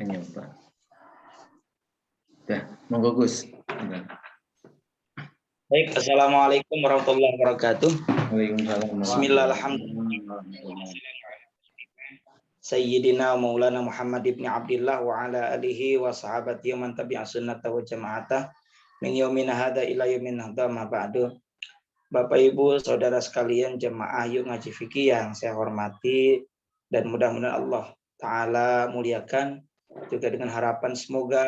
nyoba. Ya, monggo Gus. Baik, assalamualaikum warahmatullahi wabarakatuh. Waalaikumsalam. Bismillahirrahmanirrahim. Sayyidina Maulana Muhammad ibn Abdillah wa ala alihi wa sahabati man tabi'a sunnata wa jama'atah min yaumina hadha ila yaumin hadha ma ba'du. Bapak Ibu, saudara sekalian jemaah Yuk Ngaji Fikih yang saya hormati dan mudah-mudahan Allah Ta'ala muliakan, juga dengan harapan semoga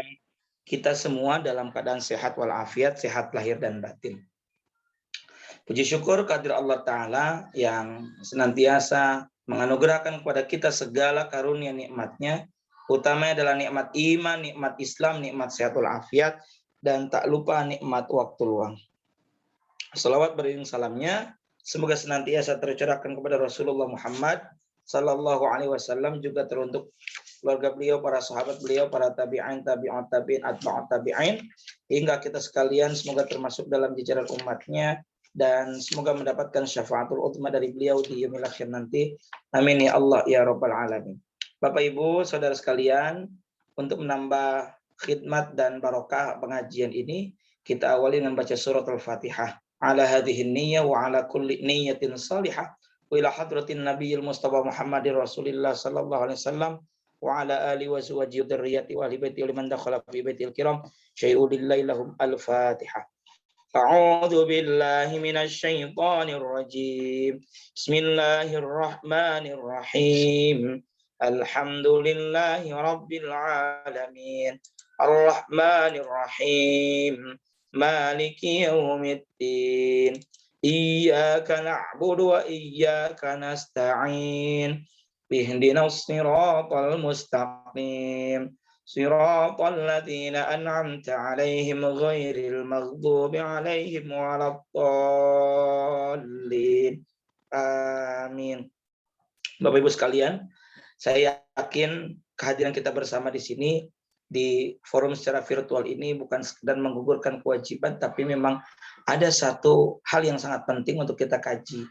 kita semua dalam keadaan sehat walafiat, sehat lahir dan batin. Puji syukur kehadirat Allah Ta'ala yang senantiasa menganugerahkan kepada kita segala karunia nikmatnya, utamanya adalah nikmat iman, nikmat Islam, nikmat sehat walafiat, dan tak lupa nikmat waktu luang. Salawat beriring salamnya semoga senantiasa tercurahkan kepada Rasulullah Muhammad Sallallahu Alaihi Wasallam, juga teruntuk keluarga beliau, para sahabat beliau, para tabi'in, tabi'ut tabi'in, atba'ut tabi'in, hingga kita sekalian semoga termasuk dalam jajaran umatnya dan semoga mendapatkan syafaatul uzma dari beliau di yaumil akhir nanti. Amin ya Allah ya rabbal alamin. Bapak Ibu, saudara sekalian, untuk menambah khidmat dan barokah pengajian ini, kita awali dengan baca surat Al-Fatihah. Ala hadhihi niyyah wa ala kulli niyyatin salihah wa ila hadratin nabiyil mustafa Muhammadir Rasulillah sallallahu alaihi wasallam wa ala alihi wa sahbihi dzurriyyati wa ahli baiti liman dakhala fi baitil kiram syai'u lillahi lahum al-Fatihah. A'udzu billahi minasy syaithanir rajim. Bismillahirrahmanirrahim. Alhamdulillahi rabbil alamin. Ar-Rahmanir Rahim. Maliki yaumiddin. Iyyaka na'budu wa iyyaka nasta'in. Ihdinas siratal mustaqim. Siratal ladzina an'amta 'alaihim ghairil maghdubi 'alaihim waladdallin. Amin. Bapak Ibu sekalian, saya yakin kehadiran kita bersama di sini di forum secara virtual ini bukan sekedar menggugurkan kewajiban, tapi memang ada satu hal yang sangat penting untuk kita kaji.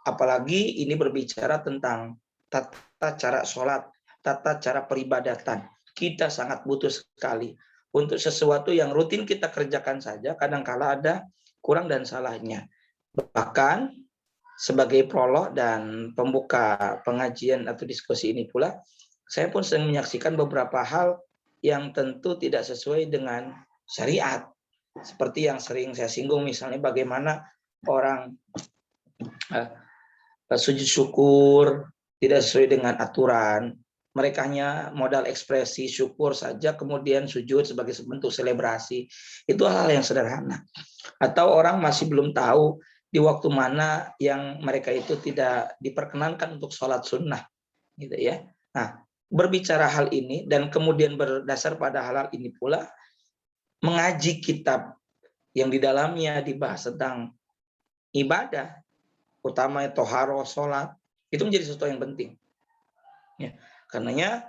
Apalagi ini berbicara tentang tata cara sholat, tata cara peribadatan. Kita sangat butuh sekali untuk sesuatu yang rutin kita kerjakan saja, kadangkala ada kurang dan salahnya. Bahkan sebagai prolog dan pembuka pengajian atau diskusi ini pula, saya pun sering menyaksikan beberapa hal yang tentu tidak sesuai dengan syariat. Seperti yang sering saya singgung, misalnya bagaimana orang sujud syukur tidak sesuai dengan aturan. Mereka hanya modal ekspresi syukur saja, kemudian sujud sebagai bentuk selebrasi. Itu hal yang sederhana. Atau orang masih belum tahu di waktu mana yang mereka itu tidak diperkenankan untuk sholat sunnah, gitu ya. Nah, berbicara hal ini dan kemudian berdasar pada hal ini pula mengaji kitab yang di dalamnya dibahas tentang ibadah, utamanya toharo, sholat, itu menjadi sesuatu yang penting. Ya, karenanya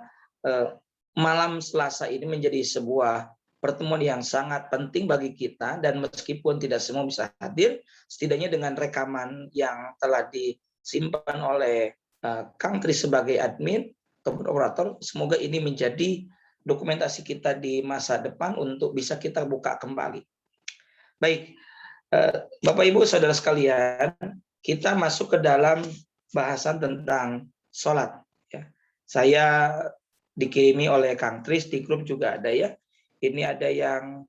malam Selasa ini menjadi sebuah pertemuan yang sangat penting bagi kita, dan meskipun tidak semua bisa hadir, setidaknya dengan rekaman yang telah disimpan oleh Kang Tri sebagai admin, operator, semoga ini menjadi dokumentasi kita di masa depan untuk bisa kita buka kembali. Baik, Bapak Ibu saudara sekalian, kita masuk ke dalam bahasan tentang sholat. Ya. Saya dikirimi oleh Kang Tris, di grup juga ada ya. Ini ada yang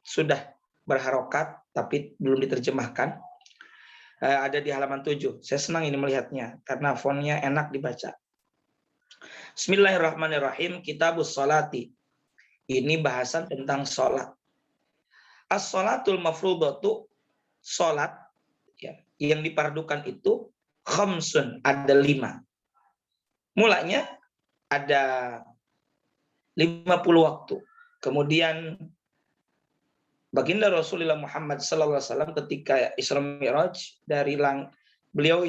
sudah berharokat tapi belum diterjemahkan. Ada di halaman 7. Saya senang ini melihatnya karena fontnya enak dibaca. Bismillahirrahmanirrahim. Kitabus Sholati. Ini bahasan tentang sholat. As-sholatul mafrudatu, sholat ya, yang dipardukan itu khamsun, ada 5. Mulanya ada 50 waktu. Kemudian baginda Rasulullah Muhammad SAW ketika Isra Mi'raj dari beliau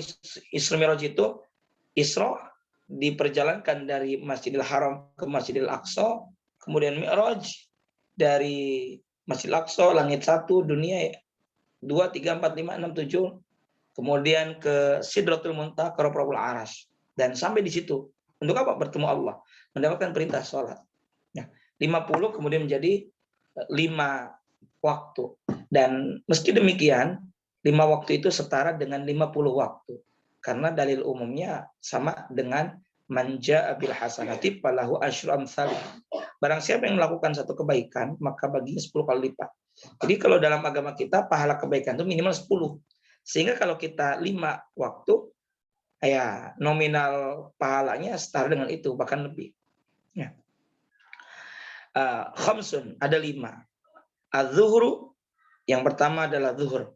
Isra Mi'raj itu Isra diperjalankan dari Masjidil Haram ke Masjidil Aqsa, kemudian Mi'raj dari Masjidil Aqsa langit 1, dunia 2, 3, 4, 5, 6, 7, kemudian ke Sidratul Muntaha, ke Rabbul Arash, dan sampai di situ Untuk apa? Bertemu Allah, mendapatkan perintah sholat. Nah, 50 kemudian menjadi 5 waktu. Dan meski demikian, 5 waktu itu setara dengan 50 waktu. Karena dalil umumnya sama dengan manja bil hasanati falahu asyru amsalih. Barang siapa yang melakukan satu kebaikan, maka baginya 10 kali lipat. Jadi kalau dalam agama kita, pahala kebaikan itu minimal 10. Sehingga kalau kita 5 waktu, ya nominal pahalanya setara dengan itu, bahkan lebih. Ya. Khamsun, ada 5. Az-zuhru, yang pertama adalah zuhur.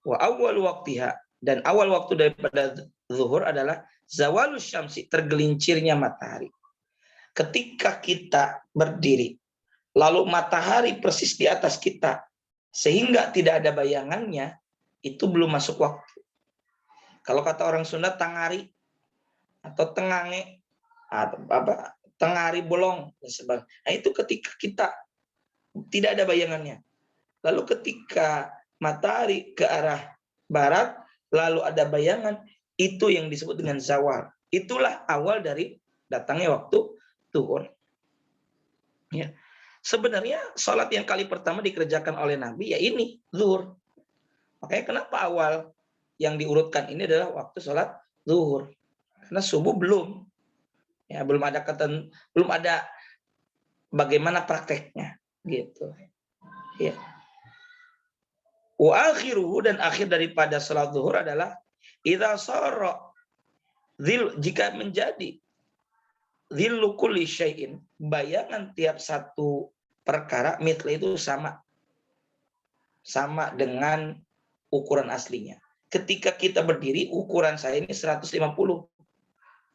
Wa awal waktiha, dan awal waktu daripada zuhur adalah zawalus syamsi, tergelincirnya matahari. Ketika kita berdiri, lalu matahari persis di atas kita, sehingga tidak ada bayangannya, itu belum masuk waktu. Kalau kata orang Sunda, tangari atau tengange, atau apa, tengari bolong dan sebagainya. Nah, itu ketika kita tidak ada bayangannya. Lalu ketika matahari ke arah barat, lalu ada bayangan, itu yang disebut dengan zawal. Itulah awal dari datangnya waktu zuhur. Ya. Sebenarnya sholat yang kali pertama dikerjakan oleh Nabi ya ini, zuhur. Makanya kenapa awal yang diurutkan ini adalah waktu sholat zuhur. Karena subuh belum. Ya, belum ada bagaimana prakteknya gitu. Ya. Wa akhiruhu, dan akhir daripada salat zuhur adalah idza sara jika menjadi dhillu kulli syai'in, bayangan tiap satu perkara mitla itu sama dengan ukuran aslinya. Ketika kita berdiri, ukuran saya ini 150.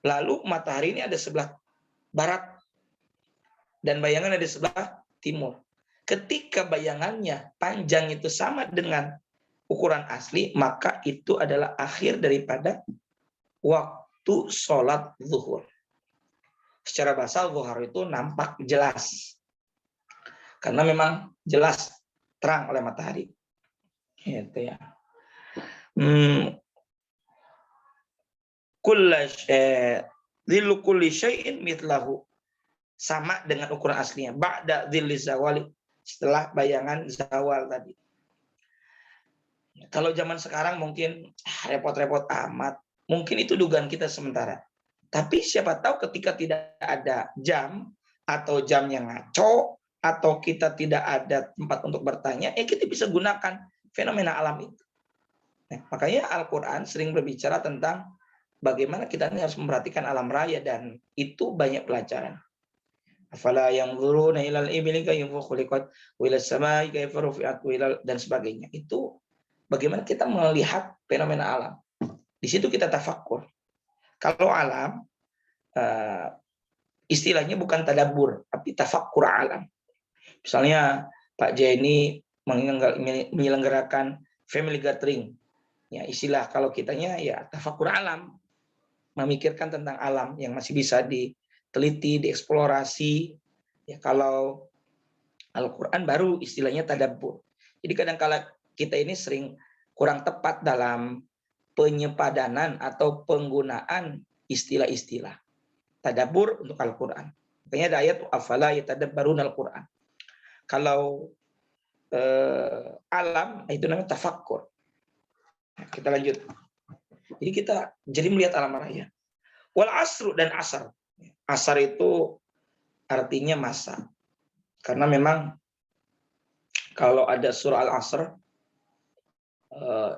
Lalu matahari ini ada sebelah barat dan bayangan ada sebelah timur. Ketika bayangannya panjang itu sama dengan ukuran asli, maka itu adalah akhir daripada waktu sholat zuhur. Secara bahasa zuhur itu nampak jelas. Karena memang jelas terang oleh matahari. Gitu ya. Dhillu kulli syai'in mitlahu, sama dengan ukuran aslinya. Ba'da dhilli zawali, setelah bayangan zawal tadi. Kalau zaman sekarang mungkin repot-repot amat. Mungkin itu dugaan kita sementara. Tapi siapa tahu ketika tidak ada jam, atau jam yang ngaco, atau kita tidak ada tempat untuk bertanya, kita bisa gunakan fenomena alam itu. Nah, makanya Al-Quran sering berbicara tentang bagaimana kita ini harus memperhatikan alam raya, dan itu banyak pelajaran. Afala yanzuruna ilal ibli kayfa khuliqat wa ilas samai kayfa rufi'at dan sebagainya. Itu bagaimana kita melihat fenomena alam. Di situ kita tafakkur. Kalau alam istilahnya bukan tadabbur, tapi tafakkur alam. Misalnya Pak Jenny menyelenggarakan family gathering. Ya, istilah kalau kitanya ya tafakkur alam. Memikirkan tentang alam yang masih bisa diteliti, dieksplorasi. Ya, kalau Al-Quran baru istilahnya tadabbur. Jadi kadang-kala kita ini sering kurang tepat dalam penyepadanan atau penggunaan istilah-istilah. Tadabbur untuk Al-Quran. Makanya ada ayat afala yatadabbarun Al-Quran. Kalau alam itu namanya tafakkur. Nah, kita lanjut. Jadi kita jadi melihat alam raya. Wal asru, dan asar. Asar itu artinya masa. Karena memang kalau ada surah Al-Asr,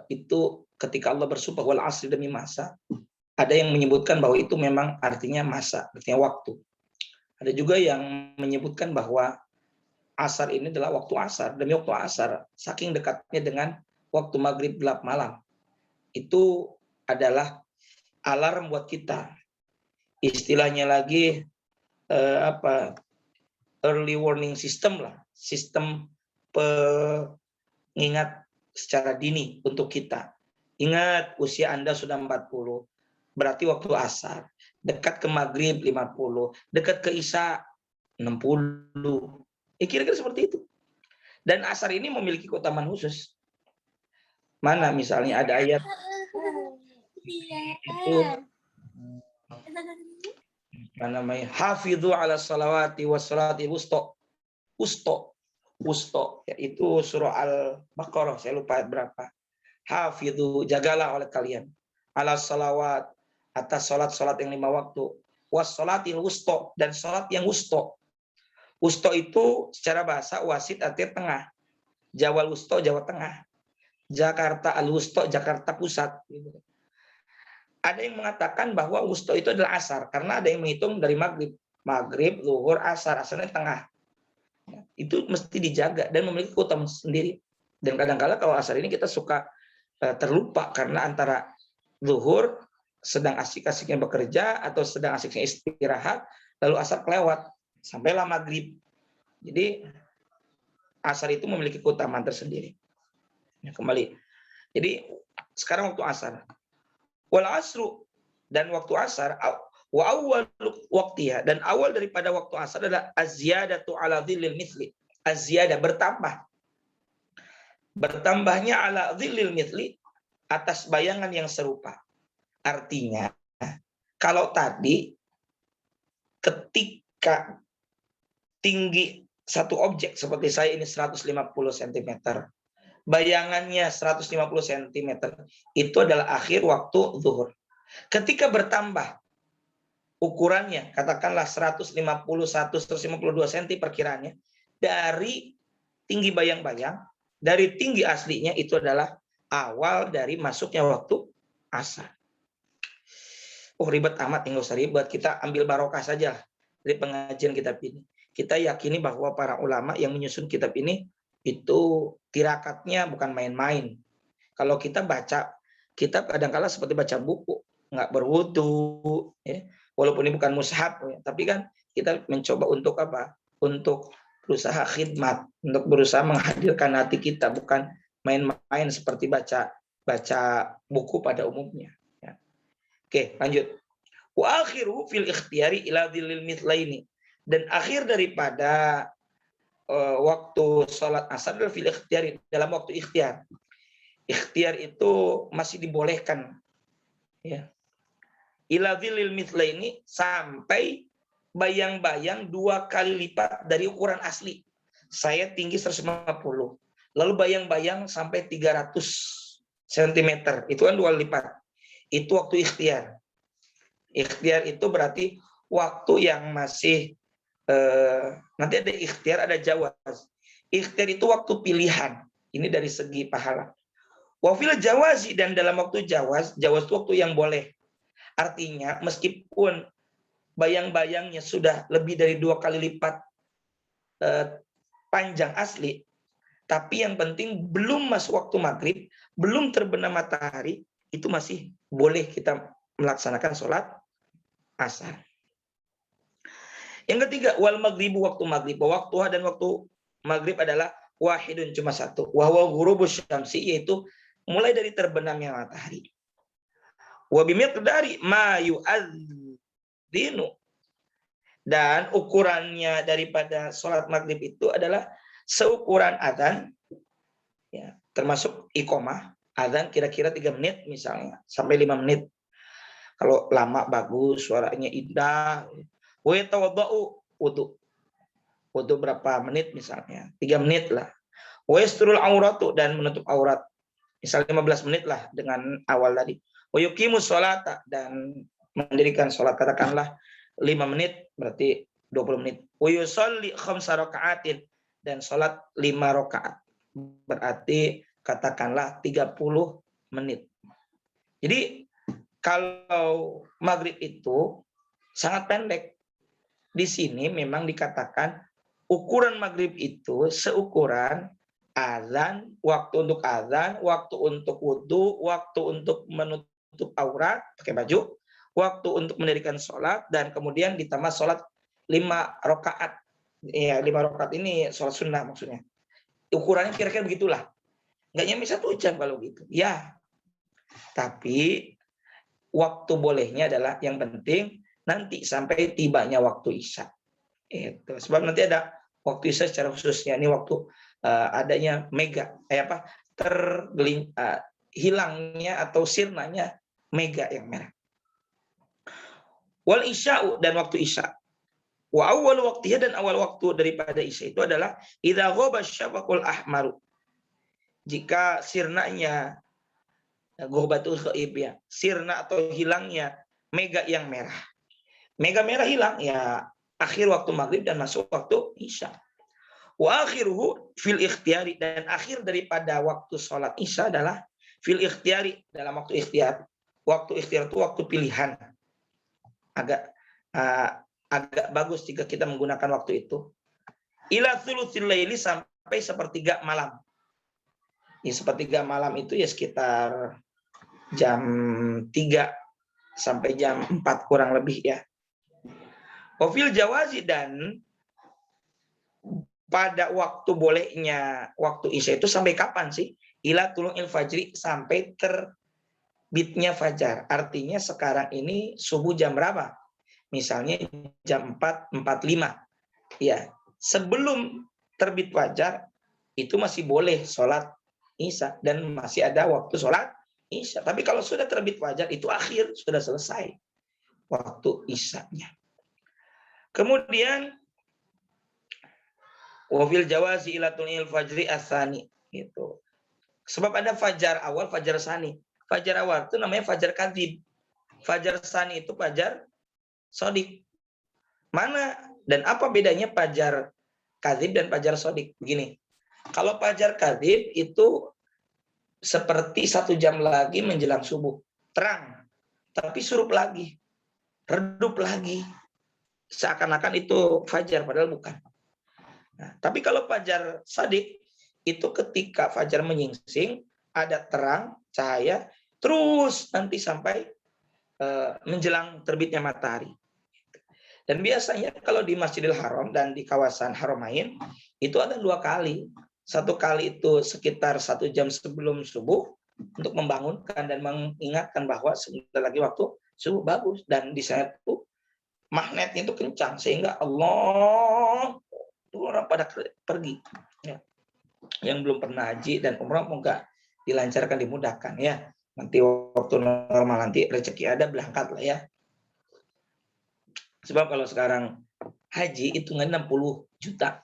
itu ketika Allah bersumpah wal asri, demi masa, ada yang menyebutkan bahwa itu memang artinya masa, artinya waktu. Ada juga yang menyebutkan bahwa asar ini adalah waktu asar, demi waktu asar, saking dekatnya dengan waktu maghrib gelap malam. Itu adalah alarm buat kita. Istilahnya lagi early warning system lah, sistem pengingat secara dini untuk kita. Ingat, usia Anda sudah 40, berarti waktu asar, dekat ke maghrib 50, dekat ke isya 60. Kira-kira seperti itu. Dan asar ini memiliki keutamaan khusus. Mana misalnya ada ayat itu namanya hafidhu ala salawati was salati wusto, yaitu surah Al-Baqarah, saya lupa ayat berapa. Hafidhu, jagalah oleh kalian ala salawat, atas salat yang 5 waktu, was salatil wusto, dan salat yang wusto. Wusto itu secara bahasa wasit artinya tengah. Jawa Wusto, Jawa Tengah. Jakarta Al-Wusto, Jakarta Pusat. Ada yang mengatakan bahwa wusto itu adalah asar, karena ada yang menghitung dari maghrib, zuhur, asar, asarnya tengah. Itu mesti dijaga dan memiliki keutamaan sendiri. Dan kadang-kala kalau asar ini kita suka terlupa karena antara zuhur sedang asik-asiknya bekerja atau sedang asiknya istirahat, lalu asar kelewat sampailah maghrib. Jadi asar itu memiliki keutamaan tersendiri. Kembali. Jadi sekarang waktu asar. Wal asru, dan waktu asar, wa awwal waqtiha, dan awal daripada waktu asar adalah az-ziyadatu ala dhillil mithli. Az-ziyadah, bertambah. Bertambahnya ala dhillil mithli, atas bayangan yang serupa. Artinya, kalau tadi ketika tinggi satu objek seperti saya ini 150 cm, bayangannya 150 cm, itu adalah akhir waktu zuhur. Ketika bertambah ukurannya, katakanlah 151, 152 cm perkiraannya, dari tinggi bayang-bayang, dari tinggi aslinya, itu adalah awal dari masuknya waktu asar. Oh, ribet amat, nggak usah ribet. Kita ambil barokah saja dari pengajian kitab ini. Kita yakini bahwa para ulama yang menyusun kitab ini itu tirakatnya bukan main-main. Kalau kita baca kitab kadang-kala seperti baca buku, nggak berwudu, ya. Walaupun ini bukan mushaf, ya. Tapi kan kita mencoba untuk apa? Untuk berusaha khidmat, untuk berusaha menghadirkan hati kita, bukan main-main seperti baca buku pada umumnya. Ya. Oke, lanjut. Wa akhiru fil ikhtiyari ila dhillil mithlaini. Dan akhir daripada waktu sholat asar adalah fil ikhtiyari, dalam waktu ikhtiar. Ikhtiar itu masih dibolehkan, ya. Ila dhillil mithlaini, sampai bayang-bayang 2 kali lipat dari ukuran asli. Saya tinggi 150, lalu bayang-bayang sampai 300 cm, itu kan 2 kali lipat. Itu waktu ikhtiar. Ikhtiar itu berarti waktu yang masih nanti ada ikhtiar, ada jawaz. Ikhtiar itu waktu pilihan. Ini dari segi pahala. Wafil jawazi, dan dalam waktu jawaz itu waktu yang boleh. Artinya meskipun bayang-bayangnya sudah lebih dari 2 kali lipat panjang asli, tapi yang penting belum masuk waktu maghrib, belum terbenam matahari, itu masih boleh kita melaksanakan sholat asar. Yang ketiga, wal maghribu, waktu maghrib. Waktuha, dan waktu maghrib adalah wahidun, cuma satu. Wahwa ghurubus syamsi, yaitu mulai dari terbenamnya matahari. Wa bimiqdari ma yu'adzinu, dan ukurannya daripada sholat maghrib itu adalah seukuran adzan, ya, termasuk iqomah. Adzan kira-kira 3 menit misalnya, sampai 5 menit. Kalau lama bagus, suaranya indah. Wa tawaddau, wudu berapa menit misalnya, 3 menit lah. Wa yastrul auratu, dan menutup aurat, misalnya 15 menit lah dengan awal tadi. Wa yuqimus sholata, dan mendirikan sholat, katakanlah 5 menit, berarti 20 menit. Wa yusolli 5 raka'atin, dan sholat 5 rakaat, berarti katakanlah 30 menit. Jadi kalau maghrib itu sangat pendek. Di sini memang dikatakan ukuran maghrib itu seukuran azan, waktu untuk azan, waktu untuk wudu, waktu untuk menutup aurat pakai baju, waktu untuk mendirikan sholat, dan kemudian ditambah sholat 5 rakaat. Ya, 5 rakaat ini sholat sunnah maksudnya. Ukurannya kira-kira begitulah. Nggak nyampe 1 jam kalau gitu. Ya, tapi waktu bolehnya adalah yang penting nanti sampai tibanya waktu isya. Itu sebab nanti ada waktu isya secara khususnya. Ini waktu adanya hilangnya atau sirnanya mega yang merah. Wal isya'u, dan waktu isya. Wa awal waktiha, dan awal waktu daripada isya itu adalah idza ghaba syafaqul ahmaru. Jika sirnanya, ghabatul ghaib ya, sirna atau hilangnya mega yang merah. Mega merah hilang ya akhir waktu maghrib dan masuk waktu isya. Wa akhiruhu fil ikhtiyari, dan akhir daripada waktu sholat isya adalah fil ikhtiyari, dalam waktu ikhtiar. Waktu ikhtiar itu waktu pilihan. Agak agak bagus jika kita menggunakan waktu itu. Ila thulutsil laili, sampai sepertiga malam. Ya, sepertiga malam itu ya sekitar jam 3 sampai jam 4 kurang lebih ya. Wafil jawazi, dan pada waktu bolehnya waktu isya itu sampai kapan sih? Ila tulu'il fajri, sampai terbitnya fajar. Artinya sekarang ini subuh jam berapa? Misalnya jam 4.45. Ya, sebelum terbit fajar itu masih boleh sholat isya dan masih ada waktu sholat isya. Tapi kalau sudah terbit fajar itu akhir, sudah selesai waktu isyanya. Kemudian wafil jawazi ila tulil fajri asani, gitu. Sebab ada fajar awal, fajar sani. Fajar awal itu namanya fajar kadzib. Fajar sani itu fajar sodik. Mana dan apa bedanya fajar kadzib dan fajar sodik? Begini, kalau fajar kadzib itu seperti 1 jam lagi menjelang subuh, terang, tapi surup lagi, redup lagi, seakan-akan itu fajar padahal bukan. Nah, tapi kalau fajar sodik itu ketika fajar menyingsing, ada terang, cahaya, terus nanti sampai menjelang terbitnya matahari. Dan biasanya kalau di Masjidil Haram dan di kawasan Haramain itu ada 2 kali. 1 kali itu sekitar 1 jam sebelum subuh untuk membangunkan dan mengingatkan bahwa sebentar lagi waktu subuh bagus. Dan di sana itu magnetnya itu kencang sehingga Allah itu orang pada pergi. Ya. Yang belum pernah haji dan umrah moga dilancarkan, dimudahkan ya. Nanti waktu normal nanti rezeki ada berangkat lah ya. Sebab kalau sekarang haji hitungan 60 juta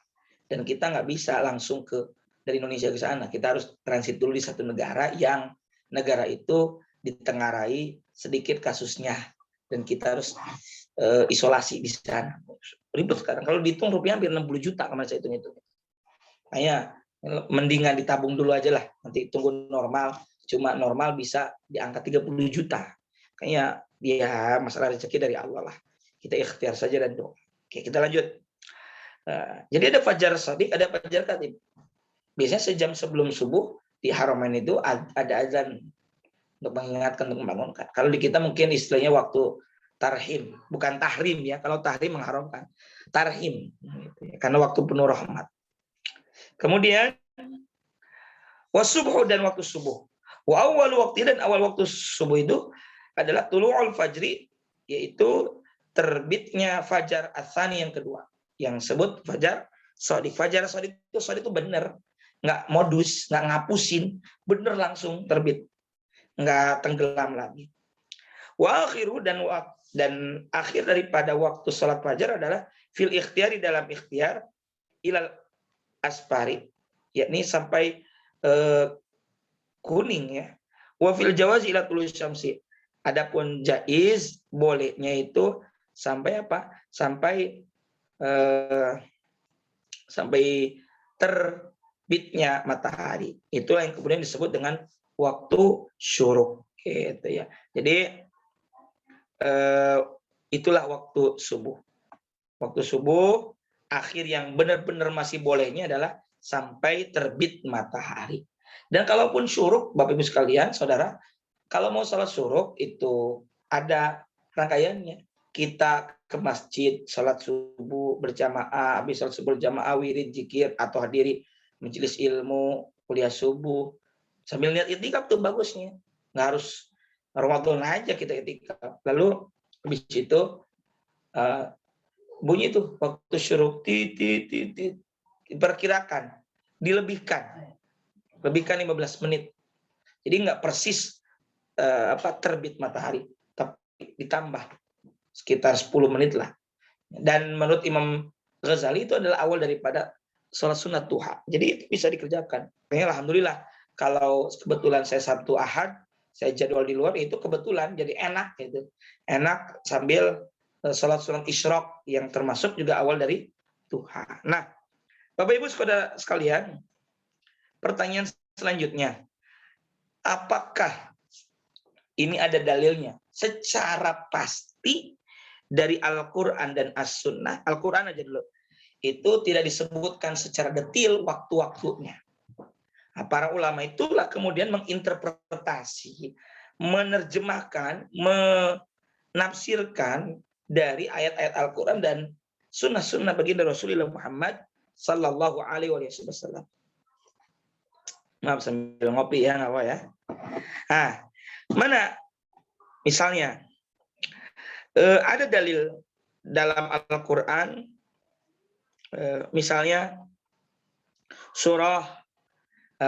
dan kita nggak bisa langsung dari Indonesia ke sana. Kita harus transit dulu di satu negara yang negara itu ditengarai sedikit kasusnya dan kita harus isolasi di sana. Ribet sekarang. Kalau dihitung rupiah hampir 60 juta kemarin saya hitung. Kayaknya mendingan ditabung dulu aja lah. Nanti tunggu normal. Cuma normal bisa di angka 30 juta. Kayaknya dia masalah rezeki dari Allah lah. Kita ikhtiar saja dan doa. Oke, kita lanjut. Jadi ada fajar sodik, ada fajar kadzib. Biasanya sejam sebelum subuh di Haramain itu ada azan untuk mengingatkan, untuk membangunkan. Kalau di kita mungkin istilahnya waktu tarhim, bukan tahrim ya. Kalau tahrim mengharamkan, tarhim, karena waktu penuh rahmat. Kemudian wasubuh, dan waktu subuh. Wa awal waktu, dan awal waktu subuh itu adalah tulu'ul fajri, yaitu terbitnya fajar atsani yang kedua, yang sebut fajar sodik. Fajar sodik itu benar, nggak modus, nggak ngapusin, benar langsung terbit, nggak tenggelam lagi. Wa akhiru, dan akhir daripada waktu sholat fajar adalah fil ikhtiyari, dalam ikhtiar, ilal asfari, yakni sampai kuning ya. Wa fil jawazi ila tulus syamsi. Adapun jaiz bolehnya itu sampai apa? Sampai terbitnya matahari. Itulah yang kemudian disebut dengan waktu syuruk, gitu ya. Jadi itulah waktu subuh. Waktu subuh akhir yang benar-benar masih bolehnya adalah sampai terbit matahari. Dan kalaupun syuruk, Bapak Ibu sekalian, saudara, kalau mau sholat syuruk itu ada rangkaiannya. Kita ke masjid, sholat subuh berjamaah, habis sholat subuh berjamaah, wirid, zikir, atau hadiri majelis ilmu, kuliah subuh. Sambil lihat itikaf tuh bagusnya. Nggak harus Ramadan aja kita itikaf. Lalu habis itu bunyi tuh waktu syuruk, diperkirakan, dilebihkan 15 menit. Jadi nggak persis terbit matahari, tapi ditambah sekitar 10 menit lah. Dan menurut Imam Ghazali itu adalah awal daripada sholat sunat duha. Jadi itu bisa dikerjakan. Makanya alhamdulillah kalau kebetulan saya Sabtu Ahad, saya jadwal di luar itu kebetulan jadi enak gitu. Enak sambil sholat sunat isyraq yang termasuk juga awal dari duha. Nah, Bapak Ibu saudara sekalian, pertanyaan selanjutnya, apakah ini ada dalilnya secara pasti dari Al-Quran dan As-Sunnah? Al-Quran aja dulu. Itu tidak disebutkan secara detail waktu-waktunya. Nah, para ulama itulah kemudian menginterpretasi, menerjemahkan, menafsirkan dari ayat-ayat Al-Quran dan sunnah-sunnah baginda Rasulullah Muhammad Sallallahu Alaihi Wasallam. Maaf sambil ngopi ya, nggak apa ya. Nah, mana misalnya ada dalil dalam Al-Quran, misalnya surah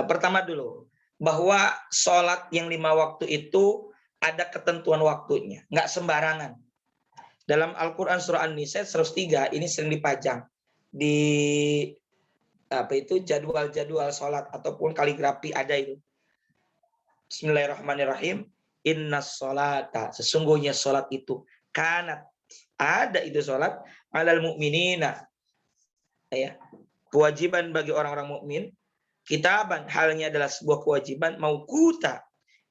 pertama dulu, bahwa sholat yang 5 waktu itu ada ketentuan waktunya, nggak sembarangan. Dalam Al-Quran surah An-Nisa 103 ini sering dipajang di jadwal-jadwal sholat ataupun kaligrafi ada itu. Bismillahirrahmanirrahim. Innas sholata, sesungguhnya sholat itu kanat, ada itu sholat alal mu'minina, ya, kewajiban bagi orang-orang mukmin, kitaban, halnya adalah sebuah kewajiban, mauquta,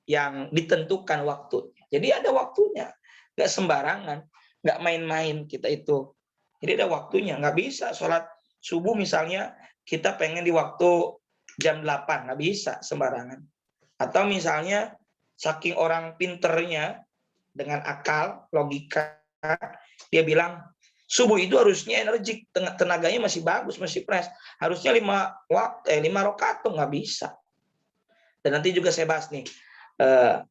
yang ditentukan waktunya. Jadi ada waktunya, nggak sembarangan, nggak main-main kita itu. Jadi ada waktunya, nggak bisa sholat subuh misalnya kita pengen di waktu jam 8, nggak bisa sembarangan. Atau misalnya saking orang pinternya dengan akal, logika, dia bilang subuh itu harusnya energik, tenaganya masih bagus, masih fresh. Harusnya 5 rakaat tuh nggak bisa. Dan nanti juga saya bahas nih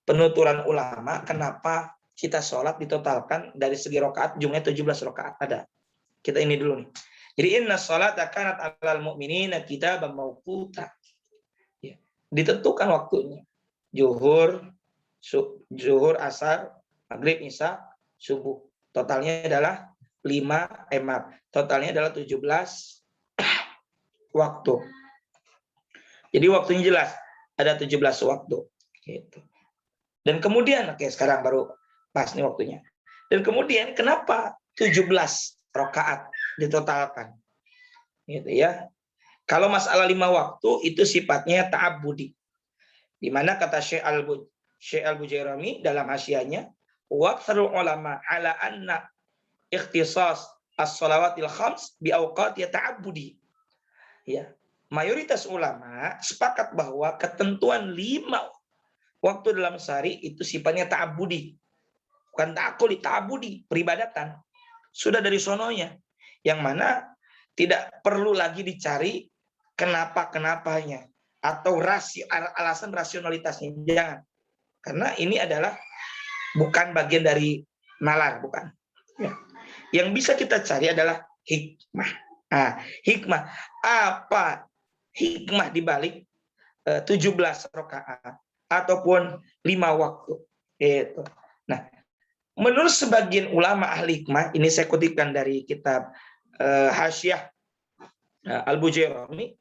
penuturan ulama kenapa kita sholat ditotalkan dari segi rakaat jumlahnya 17 rakaat ada. Kita ini dulu nih. Jadi inna sholata kanat 'alal mu'minina kitaban mauquta. Ya, ditentukan waktunya. Zuhur, asar, maghrib, isya, subuh. Totalnya adalah 17 waktu. Jadi waktunya jelas, ada 17 waktu. Gitu. Dan kemudian, sekarang baru pas nih waktunya. Dan kemudian kenapa 17 rakaat ditotalkan? Gitu ya. Kalau masalah 5 waktu itu sifatnya ta'abbudi. Di mana kata Syekh Al-Bujairami dalam hasyiahnya, wa aktsarul ulama ala anna ikhtisas as-shalawatil khams bi awqati ta'abbudi. Ya, mayoritas ulama sepakat bahwa ketentuan 5 waktu dalam sehari itu sifatnya ta'abbudi. Bukan ta'aqquli, ta'abbudi, peribadatan. Sudah dari sononya. Yang mana tidak perlu lagi dicari kenapa-kenapanya atau alasan rasionalitasnya. Jangan. Karena ini adalah bukan bagian dari nalar, bukan. Ya. Yang bisa kita cari adalah hikmah. Hikmah. Apa hikmah dibalik 17 rakaat ataupun 5 waktu? Itu. Nah, menurut sebagian ulama ahli hikmah, ini saya kutipkan dari kitab Hasyiah Al-Bujairami.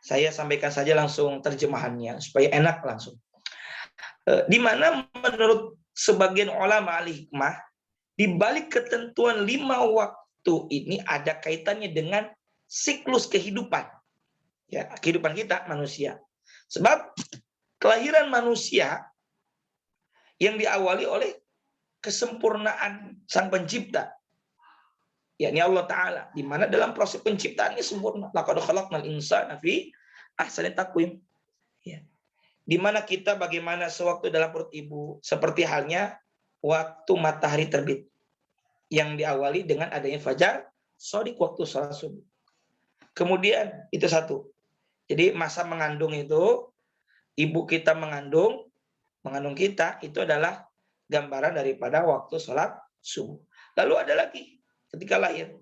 Saya sampaikan saja langsung terjemahannya supaya enak langsung. Di mana menurut sebagian ulama ahli hikmah, di balik ketentuan 5 waktu ini ada kaitannya dengan siklus kehidupan. Ya, kehidupan kita manusia. Sebab kelahiran manusia yang diawali oleh kesempurnaan Sang Pencipta, yakni Allah Ta'ala, di mana dalam proses penciptaannya sempurna. Laqad khalaqnal insana fi ahsani taqwim. Ya. Di mana kita bagaimana sewaktu dalam perut ibu, seperti halnya waktu matahari terbit yang diawali dengan adanya fajar shadiq, waktu salat subuh. Kemudian itu satu. Jadi masa mengandung itu, ibu kita mengandung kita itu adalah gambaran daripada waktu sholat subuh. Lalu ada lagi ketika lahir.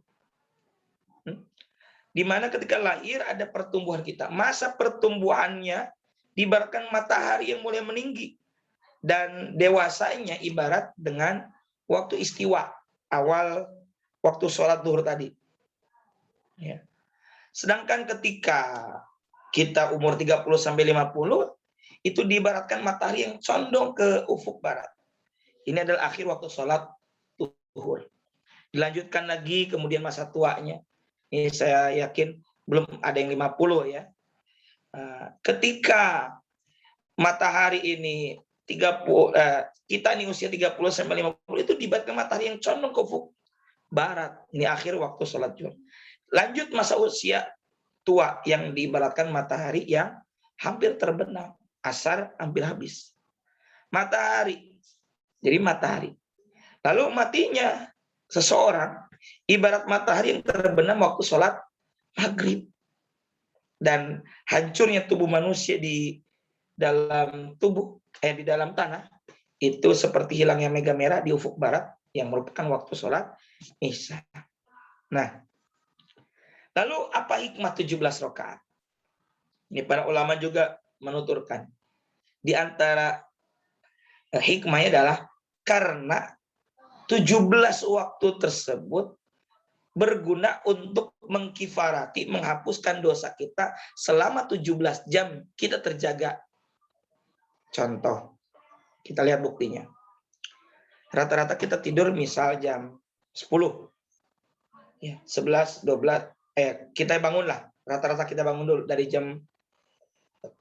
Di mana ketika lahir ada pertumbuhan kita. Masa pertumbuhannya diibaratkan matahari yang mulai meninggi. Dan dewasanya ibarat dengan waktu istiwa, awal waktu sholat zuhur tadi. Ya. Sedangkan ketika kita umur 30-50, itu diibaratkan matahari yang condong ke ufuk barat. Ini adalah akhir waktu sholat zuhur. Dilanjutkan lagi kemudian masa tuanya. Ini saya yakin belum ada yang 50 ya. Ketika matahari ini 30, kita nih usia 30-50 itu diibaratkan matahari yang condong ke ufuk barat. Ini akhir waktu sholat zuhur. Lanjut masa usia tua yang diibaratkan matahari yang hampir terbenam, asar hampir habis. Matahari. Jadi matahari. Lalu matinya seseorang ibarat matahari yang terbenam waktu sholat maghrib. Dan hancurnya tubuh manusia di dalam di dalam tanah itu seperti hilangnya mega merah di ufuk barat yang merupakan waktu sholat isya. Nah, lalu apa hikmah 17 rakaat? Ini para ulama juga menuturkan. Di antara hikmahnya adalah karena 17 waktu tersebut berguna untuk mengkifarati, menghapuskan dosa kita selama 17 jam kita terjaga. Contoh, kita lihat buktinya. Rata-rata kita tidur misal jam 10. Ya, 11, 12, kita bangunlah. Rata-rata kita bangun dulu dari jam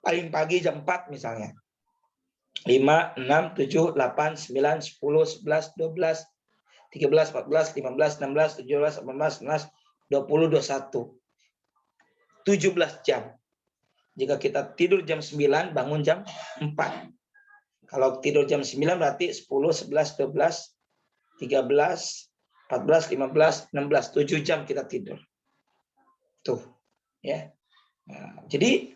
paling pagi jam 4 misalnya. 5, 6, 7, 8, 9, 10, 11, 12, 13, 14, 15, 16, 17, 18, 19, 20, 21. 17 jam. Jika kita tidur jam 9, bangun jam 4. Kalau tidur jam 9 berarti 10, 11, 12, 13, 14, 15, 16, 7 jam kita tidur. Tuh, ya. Nah, jadi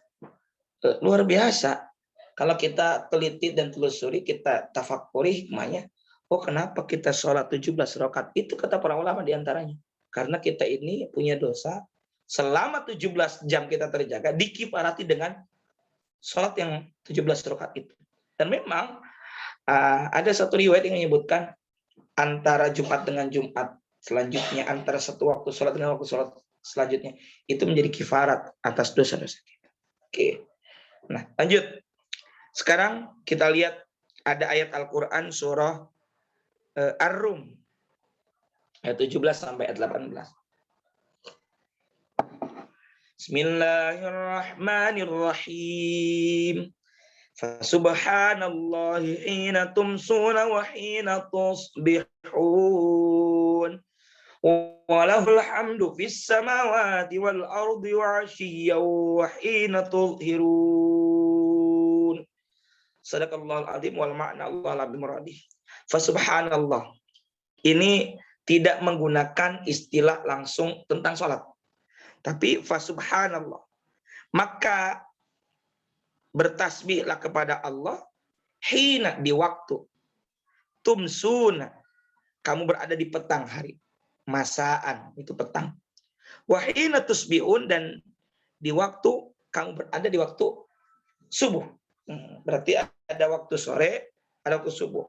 luar biasa. Kalau kita teliti dan telusuri, kita tafakuri hikmahnya. Oh, kenapa kita sholat 17 rakaat? Itu kata para ulama diantaranya. Karena kita ini punya dosa. Selama 17 jam kita terjaga, dikifarati dengan sholat yang 17 rakaat itu. Dan memang ada satu riwayat yang menyebutkan antara Jumat dengan Jumat selanjutnya, antara satu waktu sholat dengan waktu sholat selanjutnya, itu menjadi kifarat atas dosa-dosa kita. Oke. Nah, lanjut. Sekarang kita lihat ada ayat Al-Quran surah Ar-Rum ayat 17 sampai ayat 18. Bismillahirrahmanirrahim. Fasubhanallahi hina tumsuna wa hina tusbihun. Walahul hamdu fis samawati wal ardi wa 'ashiyyan wa hina tudhirun. Sadaqallahul azim wal ma'na Allah bi muradih. Fasubhanallah. Ini tidak menggunakan istilah langsung tentang sholat. Tapi fasubhanallah. Maka bertasbihlah kepada Allah hina di waktu. Tumsuna. Kamu berada di petang hari. Masaan itu petang. Wahina tusbihun dan di waktu kamu berada di waktu subuh. Berarti ada waktu sore, ada waktu subuh.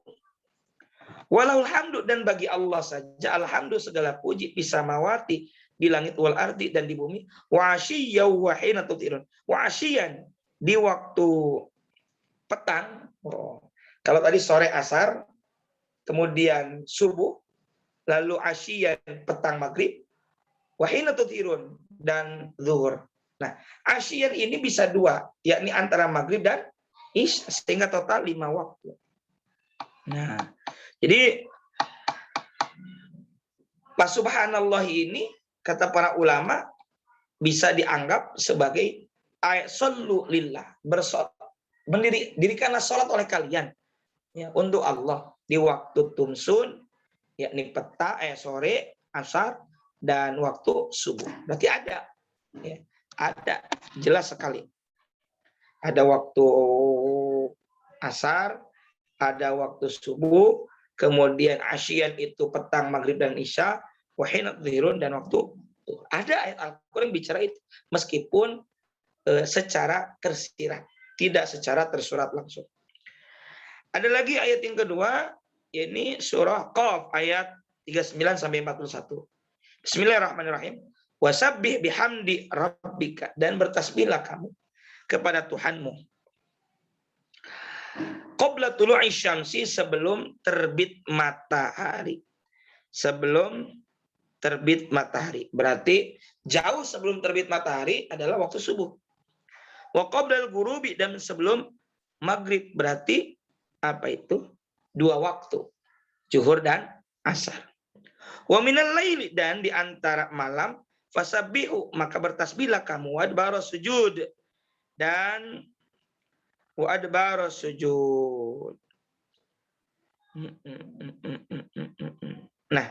Walahul hamdu dan bagi Allah saja alhamdu segala puji bisa mawati di langit wal ardi dan di bumi. Wa asyiyyan wa hina tudhirun. Wa asyiyyan di waktu petang. Kalau tadi sore asar, kemudian subuh, lalu asyiyyan petang maghrib, wa hina tudhirun dan zuhur. Nah, asyiyyan ini bisa dua, yakni antara maghrib dan isya, sehingga total 5 waktu. Nah, jadi subhanallah ini kata para ulama bisa dianggap sebagai ayat sallu lillah, dirikanlah salat oleh kalian ya untuk Allah di waktu tumsun, yakni sore, asar dan waktu subuh. Berarti ada ya, ada jelas sekali. Ada waktu asar, ada waktu subuh, kemudian asyian itu petang, maghrib dan isya, wahina dhuhrun dan waktu ada ayat Al-Quran bicara itu meskipun secara tersirat, tidak secara tersurat langsung. Ada lagi ayat yang kedua ini surah Qaf ayat 39 sampai 41. Bismillahirrahmanirrahim. Wasabbih bihamdi rabbika, dan bertasbihlah kamu kepada Tuhanmu qabla tulu'i syamsi, sebelum terbit matahari. Sebelum terbit matahari. Berarti jauh sebelum terbit matahari adalah waktu subuh. Wa qablal ghurubi, dan sebelum maghrib. Berarti apa itu? 2 waktu. Zuhur dan asar. Wa minal laili, dan di antara malam, fasabbihu, maka bertasbihlah kamu, wadbara sujud, dan wadbara sujud. Nah,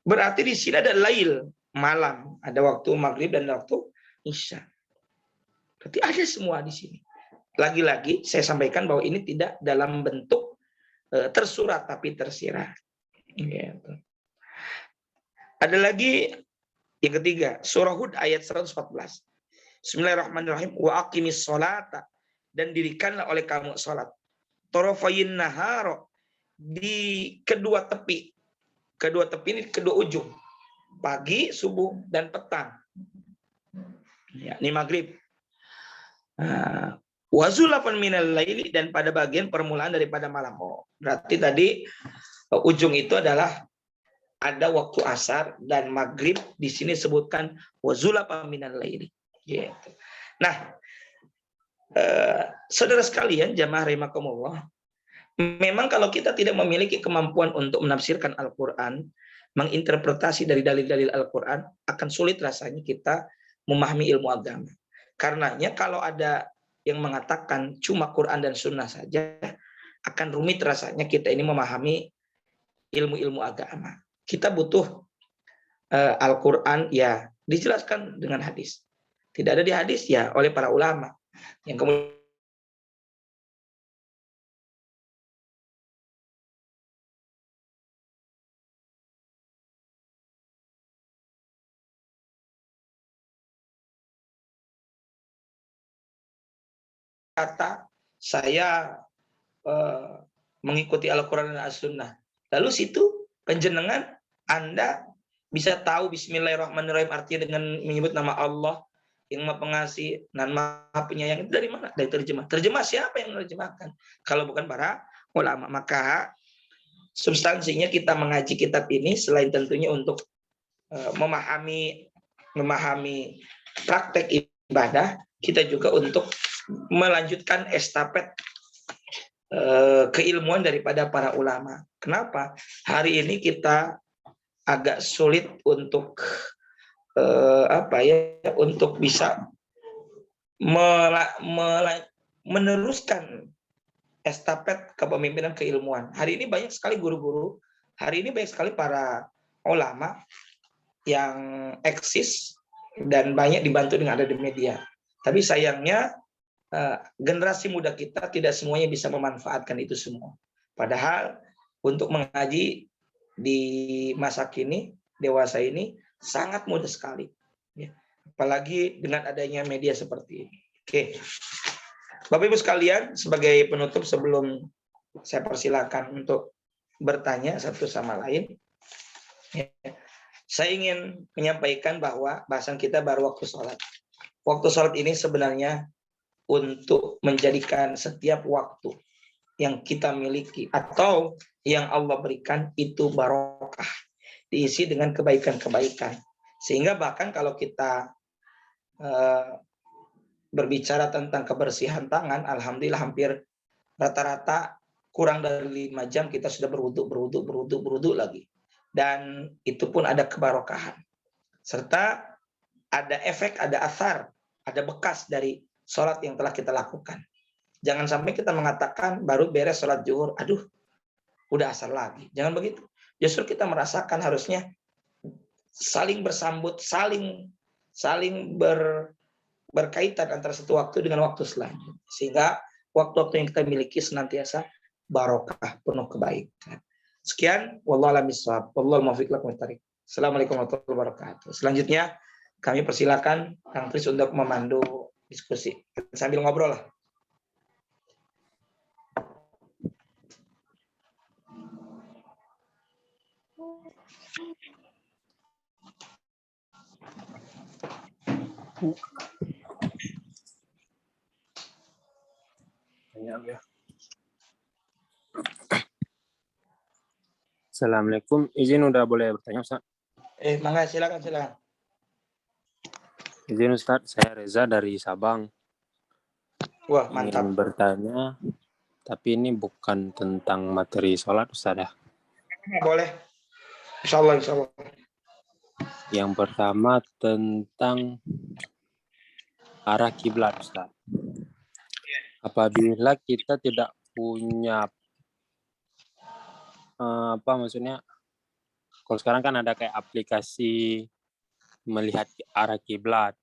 berarti di sini ada lail, malam, ada waktu maghrib dan waktu isya. Berarti ada semua di sini. Lagi-lagi saya sampaikan bahwa ini tidak dalam bentuk tersurat tapi tersirat. Gitu. Ada lagi yang ketiga, surah Hud ayat 114. Bismillahirrahmanirrahim. Wa aqimis sholata, dan dirikanlah oleh kamu salat. Torofayin naharo, di kedua tepi. Kedua tepi ini kedua ujung. Pagi, subuh, dan petang. Ya, ini maghrib. Wazulafan minal laili, dan pada bagian permulaan daripada malam. Oh, berarti tadi ujung itu adalah ada waktu asar dan maghrib. Di sini sebutkan wazulafan minal laili. Gitu. Nah, saudara sekalian, jamaah rahimakumullah, memang kalau kita tidak memiliki kemampuan untuk menafsirkan Al-Quran, menginterpretasi dari dalil-dalil Al-Quran, akan sulit rasanya kita memahami ilmu agama. Karenanya kalau ada yang mengatakan cuma Quran dan Sunnah saja, akan rumit rasanya kita ini memahami ilmu-ilmu agama. Kita butuh Al-Quran, ya dijelaskan dengan hadis. Tidak ada di hadis, ya oleh para ulama. Yang kemudian kata saya mengikuti Al-Quran dan As-Sunnah. Lalu situ penjenengan Anda bisa tahu Bismillahirrahmanirrahim artinya dengan menyebut nama Allah yang Maha Pengasih dan Maha Penyayang. Itu dari mana? Dari terjemah. Terjemah siapa yang menerjemahkan? Kalau bukan para ulama. Maka substansinya kita mengaji kitab ini selain tentunya untuk memahami praktek ibadah, kita juga untuk melanjutkan estafet keilmuan daripada para ulama. Kenapa? Hari ini kita agak sulit untuk untuk bisa meneruskan estafet kepemimpinan keilmuan. Hari ini banyak sekali guru-guru, hari ini banyak sekali para ulama yang eksis dan banyak dibantu dengan ada di media. Tapi sayangnya generasi muda kita tidak semuanya bisa memanfaatkan itu semua. Padahal untuk mengaji di masa kini, dewasa ini sangat mudah sekali. Ya. Apalagi dengan adanya media seperti ini. Oke. Bapak Ibu sekalian, sebagai penutup sebelum saya persilakan untuk bertanya satu sama lain, ya, saya ingin menyampaikan bahwa bahasan kita baru waktu sholat. Waktu sholat ini sebenarnya untuk menjadikan setiap waktu yang kita miliki atau yang Allah berikan itu barokah, diisi dengan kebaikan-kebaikan. Sehingga bahkan kalau kita berbicara tentang kebersihan tangan, alhamdulillah hampir rata-rata kurang dari 5 jam kita sudah berwudu lagi. Dan itu pun ada kebarokahan. Serta ada efek, ada asar, ada bekas dari sholat yang telah kita lakukan. Jangan sampai kita mengatakan baru beres sholat zuhur, aduh, udah asar lagi. Jangan begitu. Justru kita merasakan harusnya saling bersambut, saling berkaitan antara satu waktu dengan waktu selanjutnya. Sehingga waktu-waktu yang kita miliki senantiasa barokah, penuh kebaikan. Sekian, wallahu a'lam bishawab. Wallahul muwaffiq lakum lit-thoriq. Assalamualaikum warahmatullahi wabarakatuh. Selanjutnya kami persilakan Kang Tris untuk memandu diskusi sambil ngobrol lah. Assalamualaikum, izin udah boleh bertanya Ustaz? Mangga silakan. Izin Ustaz, saya Reza dari Sabang. Wah, Ingin mantap. bertanya, tapi ini bukan tentang materi sholat Ustaz ya. Boleh. Insyaallah. Yang pertama tentang arah kiblat Ustaz. Apabila kita tidak punya maksudnya, kalau sekarang kan ada kayak aplikasi melihat arah kiblat.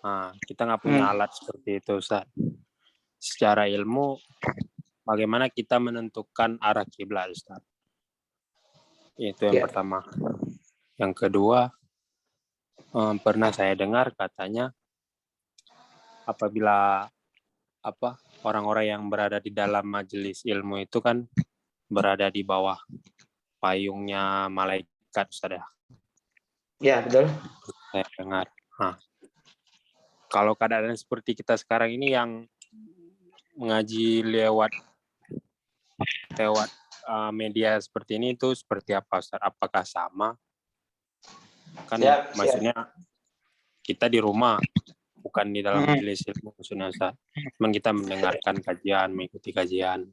Nah, kita nggak punya alat seperti itu Ustaz. Secara ilmu, bagaimana kita menentukan arah kiblat Ustaz? Itu yang pertama. Yang kedua, pernah saya dengar katanya apabila orang-orang yang berada di dalam majelis ilmu itu kan berada di bawah payungnya malaikat Ustaz ya. Ya, betul. Saya dengar. Nah, kalau keadaan seperti kita sekarang ini yang mengaji lewat media seperti ini itu seperti apa Ustaz? Apakah sama? Kan maksudnya kita di rumah, bukan di dalam majelis ilmu maksudnya Ustaz. Cuman kita mendengarkan kajian, mengikuti kajian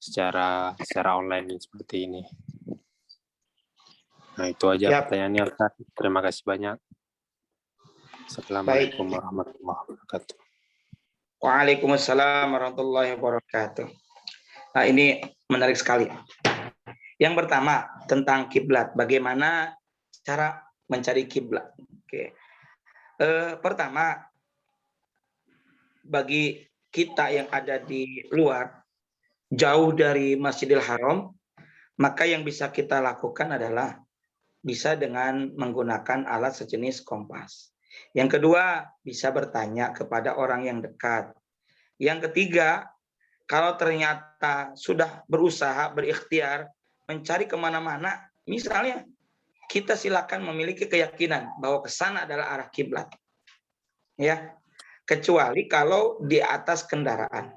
secara online seperti ini. Nah, itu aja pertanyaannya Ustaz. Terima kasih banyak. Assalamualaikum warahmatullahi wabarakatuh. Waalaikumsalam warahmatullahi wabarakatuh. Nah, ini menarik sekali. Yang pertama tentang kiblat. Bagaimana cara mencari kiblat? Oke. Pertama, bagi kita yang ada di luar, jauh dari Masjidil Haram, maka yang bisa kita lakukan adalah bisa dengan menggunakan alat sejenis kompas. Yang kedua, bisa bertanya kepada orang yang dekat. Yang ketiga, kalau ternyata sudah berusaha, berikhtiar, mencari kemana-mana, misalnya kita silakan memiliki keyakinan bahwa ke sana adalah arah kiblat. Ya, kecuali kalau di atas kendaraan.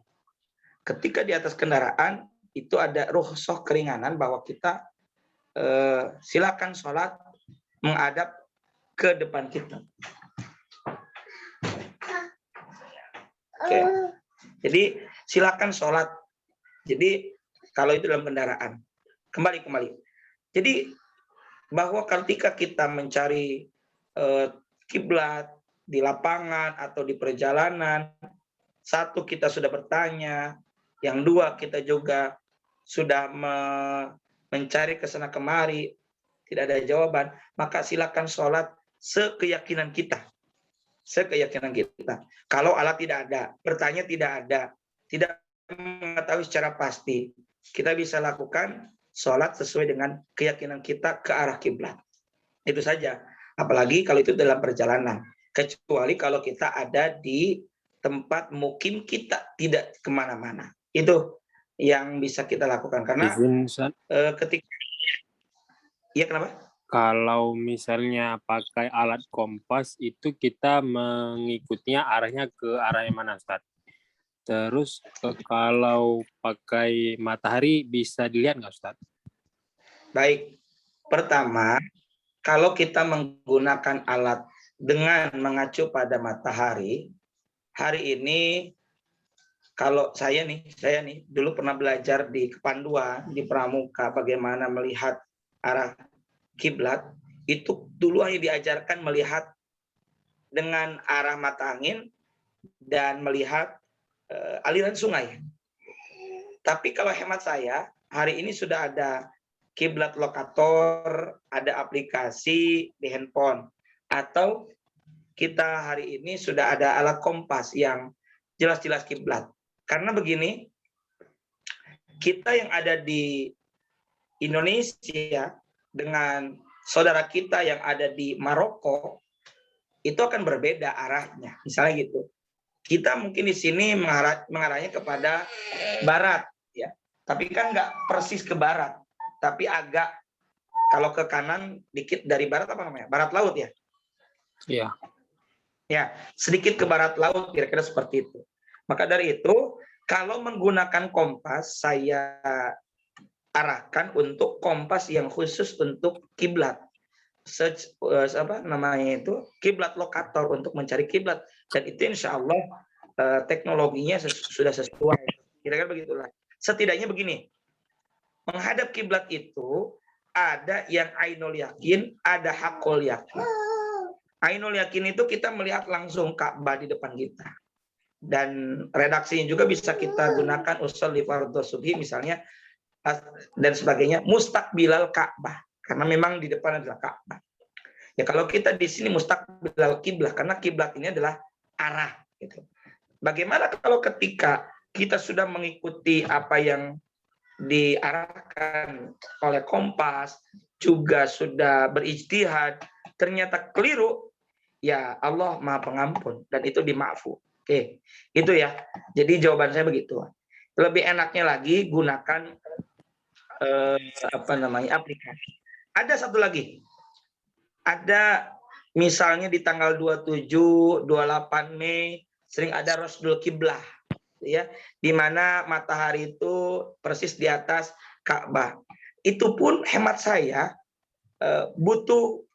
Ketika di atas kendaraan, itu ada rukhsah keringanan bahwa kita silakan sholat menghadap ke depan kita. Oke. Jadi silakan sholat. Jadi kalau itu dalam kendaraan. Kembali. Jadi bahwa ketika kita mencari kiblat di lapangan atau di perjalanan, satu kita sudah bertanya, yang dua kita juga sudah mencari kesana kemari, tidak ada jawaban, maka silakan sholat sekeyakinan kita. Kalau alat tidak ada, bertanya tidak ada, tidak mengetahui secara pasti, kita bisa lakukan sholat sesuai dengan keyakinan kita ke arah kiblat. Itu saja. Apalagi kalau itu dalam perjalanan. Kecuali kalau kita ada di tempat mukim kita, tidak kemana-mana. Itu yang bisa kita lakukan. Karena ketika... Iya, kenapa? Kalau misalnya pakai alat kompas itu kita mengikutinya arahnya ke arah yang mana Ustaz? Terus kalau pakai matahari bisa dilihat nggak Ustaz? Baik, pertama kalau kita menggunakan alat dengan mengacu pada matahari, hari ini kalau saya nih dulu pernah belajar di Kepanduan, di Pramuka, bagaimana melihat arah kiblat, itu dulu hanya diajarkan melihat dengan arah mata angin dan melihat aliran sungai. Tapi kalau hemat saya, hari ini sudah ada kiblat lokator, ada aplikasi di handphone, atau kita hari ini sudah ada alat kompas yang jelas-jelas kiblat. Karena begini, kita yang ada di Indonesia dengan saudara kita yang ada di Maroko itu akan berbeda arahnya. Misalnya gitu. Kita mungkin di sini mengarahnya kepada barat, ya. Tapi kan nggak persis ke barat. tapi agak kalau ke kanan dikit dari barat apa namanya? Barat laut ya? Iya. Ya, sedikit ke barat laut kira-kira seperti itu. Maka dari itu, kalau menggunakan kompas, saya arahkan untuk kompas yang khusus untuk kiblat. Apa namanya itu? Kiblat lokator untuk mencari kiblat. Dan itu insya Allah teknologinya sudah sesuai. Kira-kira begitulah. Setidaknya begini, menghadap kiblat itu ada yang ainul yakin, ada hakul yakin. Ainul yakin itu kita melihat langsung Ka'bah di depan kita. Dan redaksinya juga bisa kita gunakan usul li fardhu subhi misalnya dan sebagainya, mustaqbilal Ka'bah karena memang di depan adalah Ka'bah. Ya kalau kita di sini mustaqbilal kiblah karena kiblat ini adalah arah gitu. Bagaimana kalau ketika kita sudah mengikuti apa yang diarahkan oleh kompas, juga sudah berijtihad, ternyata keliru, ya Allah Maha Pengampun dan itu dimaafu. Oke, itu ya. Jadi jawaban saya begitu. Lebih enaknya lagi gunakan aplikasi. Ada satu lagi. Ada misalnya di tanggal 27, 28 Mei sering ada Rosdul Kiblah, ya, di mana matahari itu persis di atas Ka'bah. Itu pun hemat saya butuh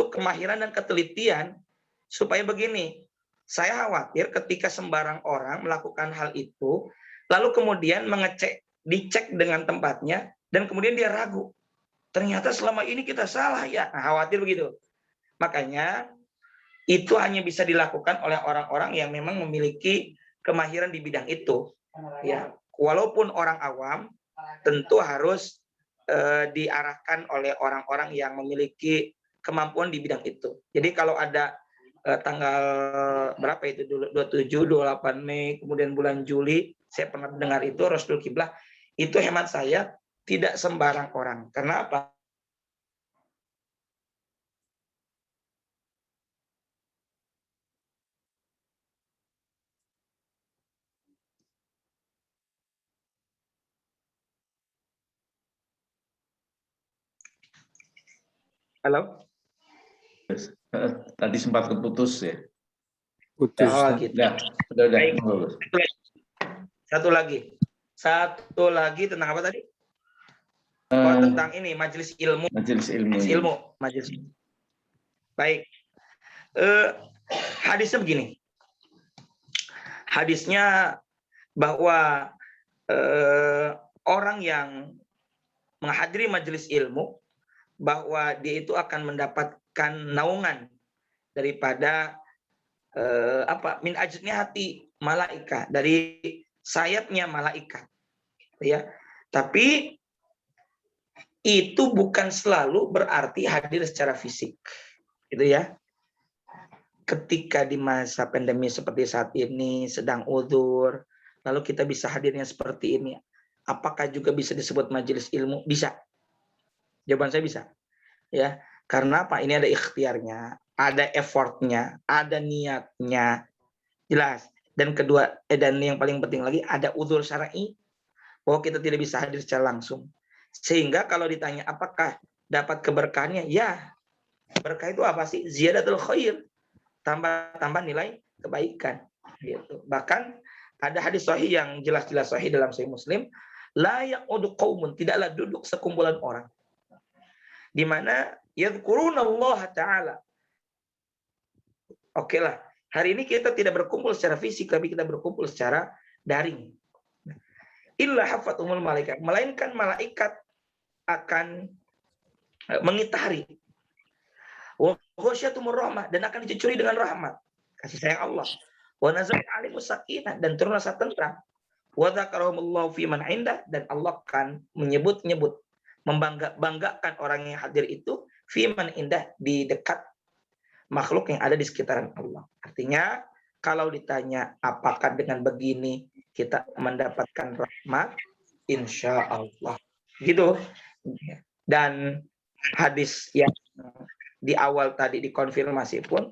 kemahiran dan ketelitian supaya begini. Saya khawatir ketika sembarang orang melakukan hal itu, lalu kemudian dicek dengan tempatnya, dan kemudian dia ragu. Ternyata selama ini kita salah ya. Nah, khawatir begitu. Makanya itu hanya bisa dilakukan oleh orang-orang yang memang memiliki kemahiran di bidang itu. Ya, walaupun orang awam tentu harus diarahkan oleh orang-orang yang memiliki kemampuan di bidang itu. Jadi kalau ada tanggal berapa itu dulu 27, 28 Mei, kemudian bulan Juli, saya pernah dengar itu Rosdul Kiblah, itu hemat saya tidak sembarang orang. Karena apa? Halo? Tadi sempat keputus ya. Putus. Oh, gitu. Udah. Baik. Satu lagi tentang apa tadi? Tentang ini majelis ilmu. Majelis. Baik. Hadisnya begini. Hadisnya bahwa orang yang menghadiri majelis ilmu bahwa dia itu akan mendapatkan naungan daripada min ajnihati malaikat, dari sayapnya malaikat, ya. Tapi itu bukan selalu berarti hadir secara fisik, gitu ya. Ketika di masa pandemi seperti saat ini sedang uzur, lalu kita bisa hadirnya seperti ini, apakah juga bisa disebut majelis ilmu? Bisa. Jawaban saya bisa. Ya, karena apa? Ini ada ikhtiarnya, ada effortnya, ada niatnya, jelas. Dan kedua, dan yang paling penting lagi, ada udzur syar'i bahwa kita tidak bisa hadir secara langsung. Sehingga kalau ditanya apakah dapat keberkahannya, ya, berkah itu apa sih? Ziyadatul khair, tambah nilai kebaikan. Gitu. Bahkan ada hadis sahih yang jelas-jelas sahih dalam Sahih Muslim, la yaqudu qaumun, tidaklah duduk sekumpulan orang di mana yadhkurunallaha ta'ala. Oke lah, hari ini kita tidak berkumpul secara fisik, tapi kita berkumpul secara daring. Illa hafathumul malaikat, melainkan malaikat akan mengitari. Wa ghasyatumur rahmah, dan akan dicucuri dengan rahmat, kasih sayang Allah. Wa nazala alaihimus sakinah, dan turun rasa tentram. Wa dzakarahumullahu fi man indah, dan Allah akan menyebut-nyebut, membanggakan orang yang hadir itu fiman indah, di dekat makhluk yang ada di sekitaran Allah. Artinya kalau ditanya apakah dengan begini kita mendapatkan rahmat, insya Allah gitu. Dan hadis yang di awal tadi dikonfirmasi pun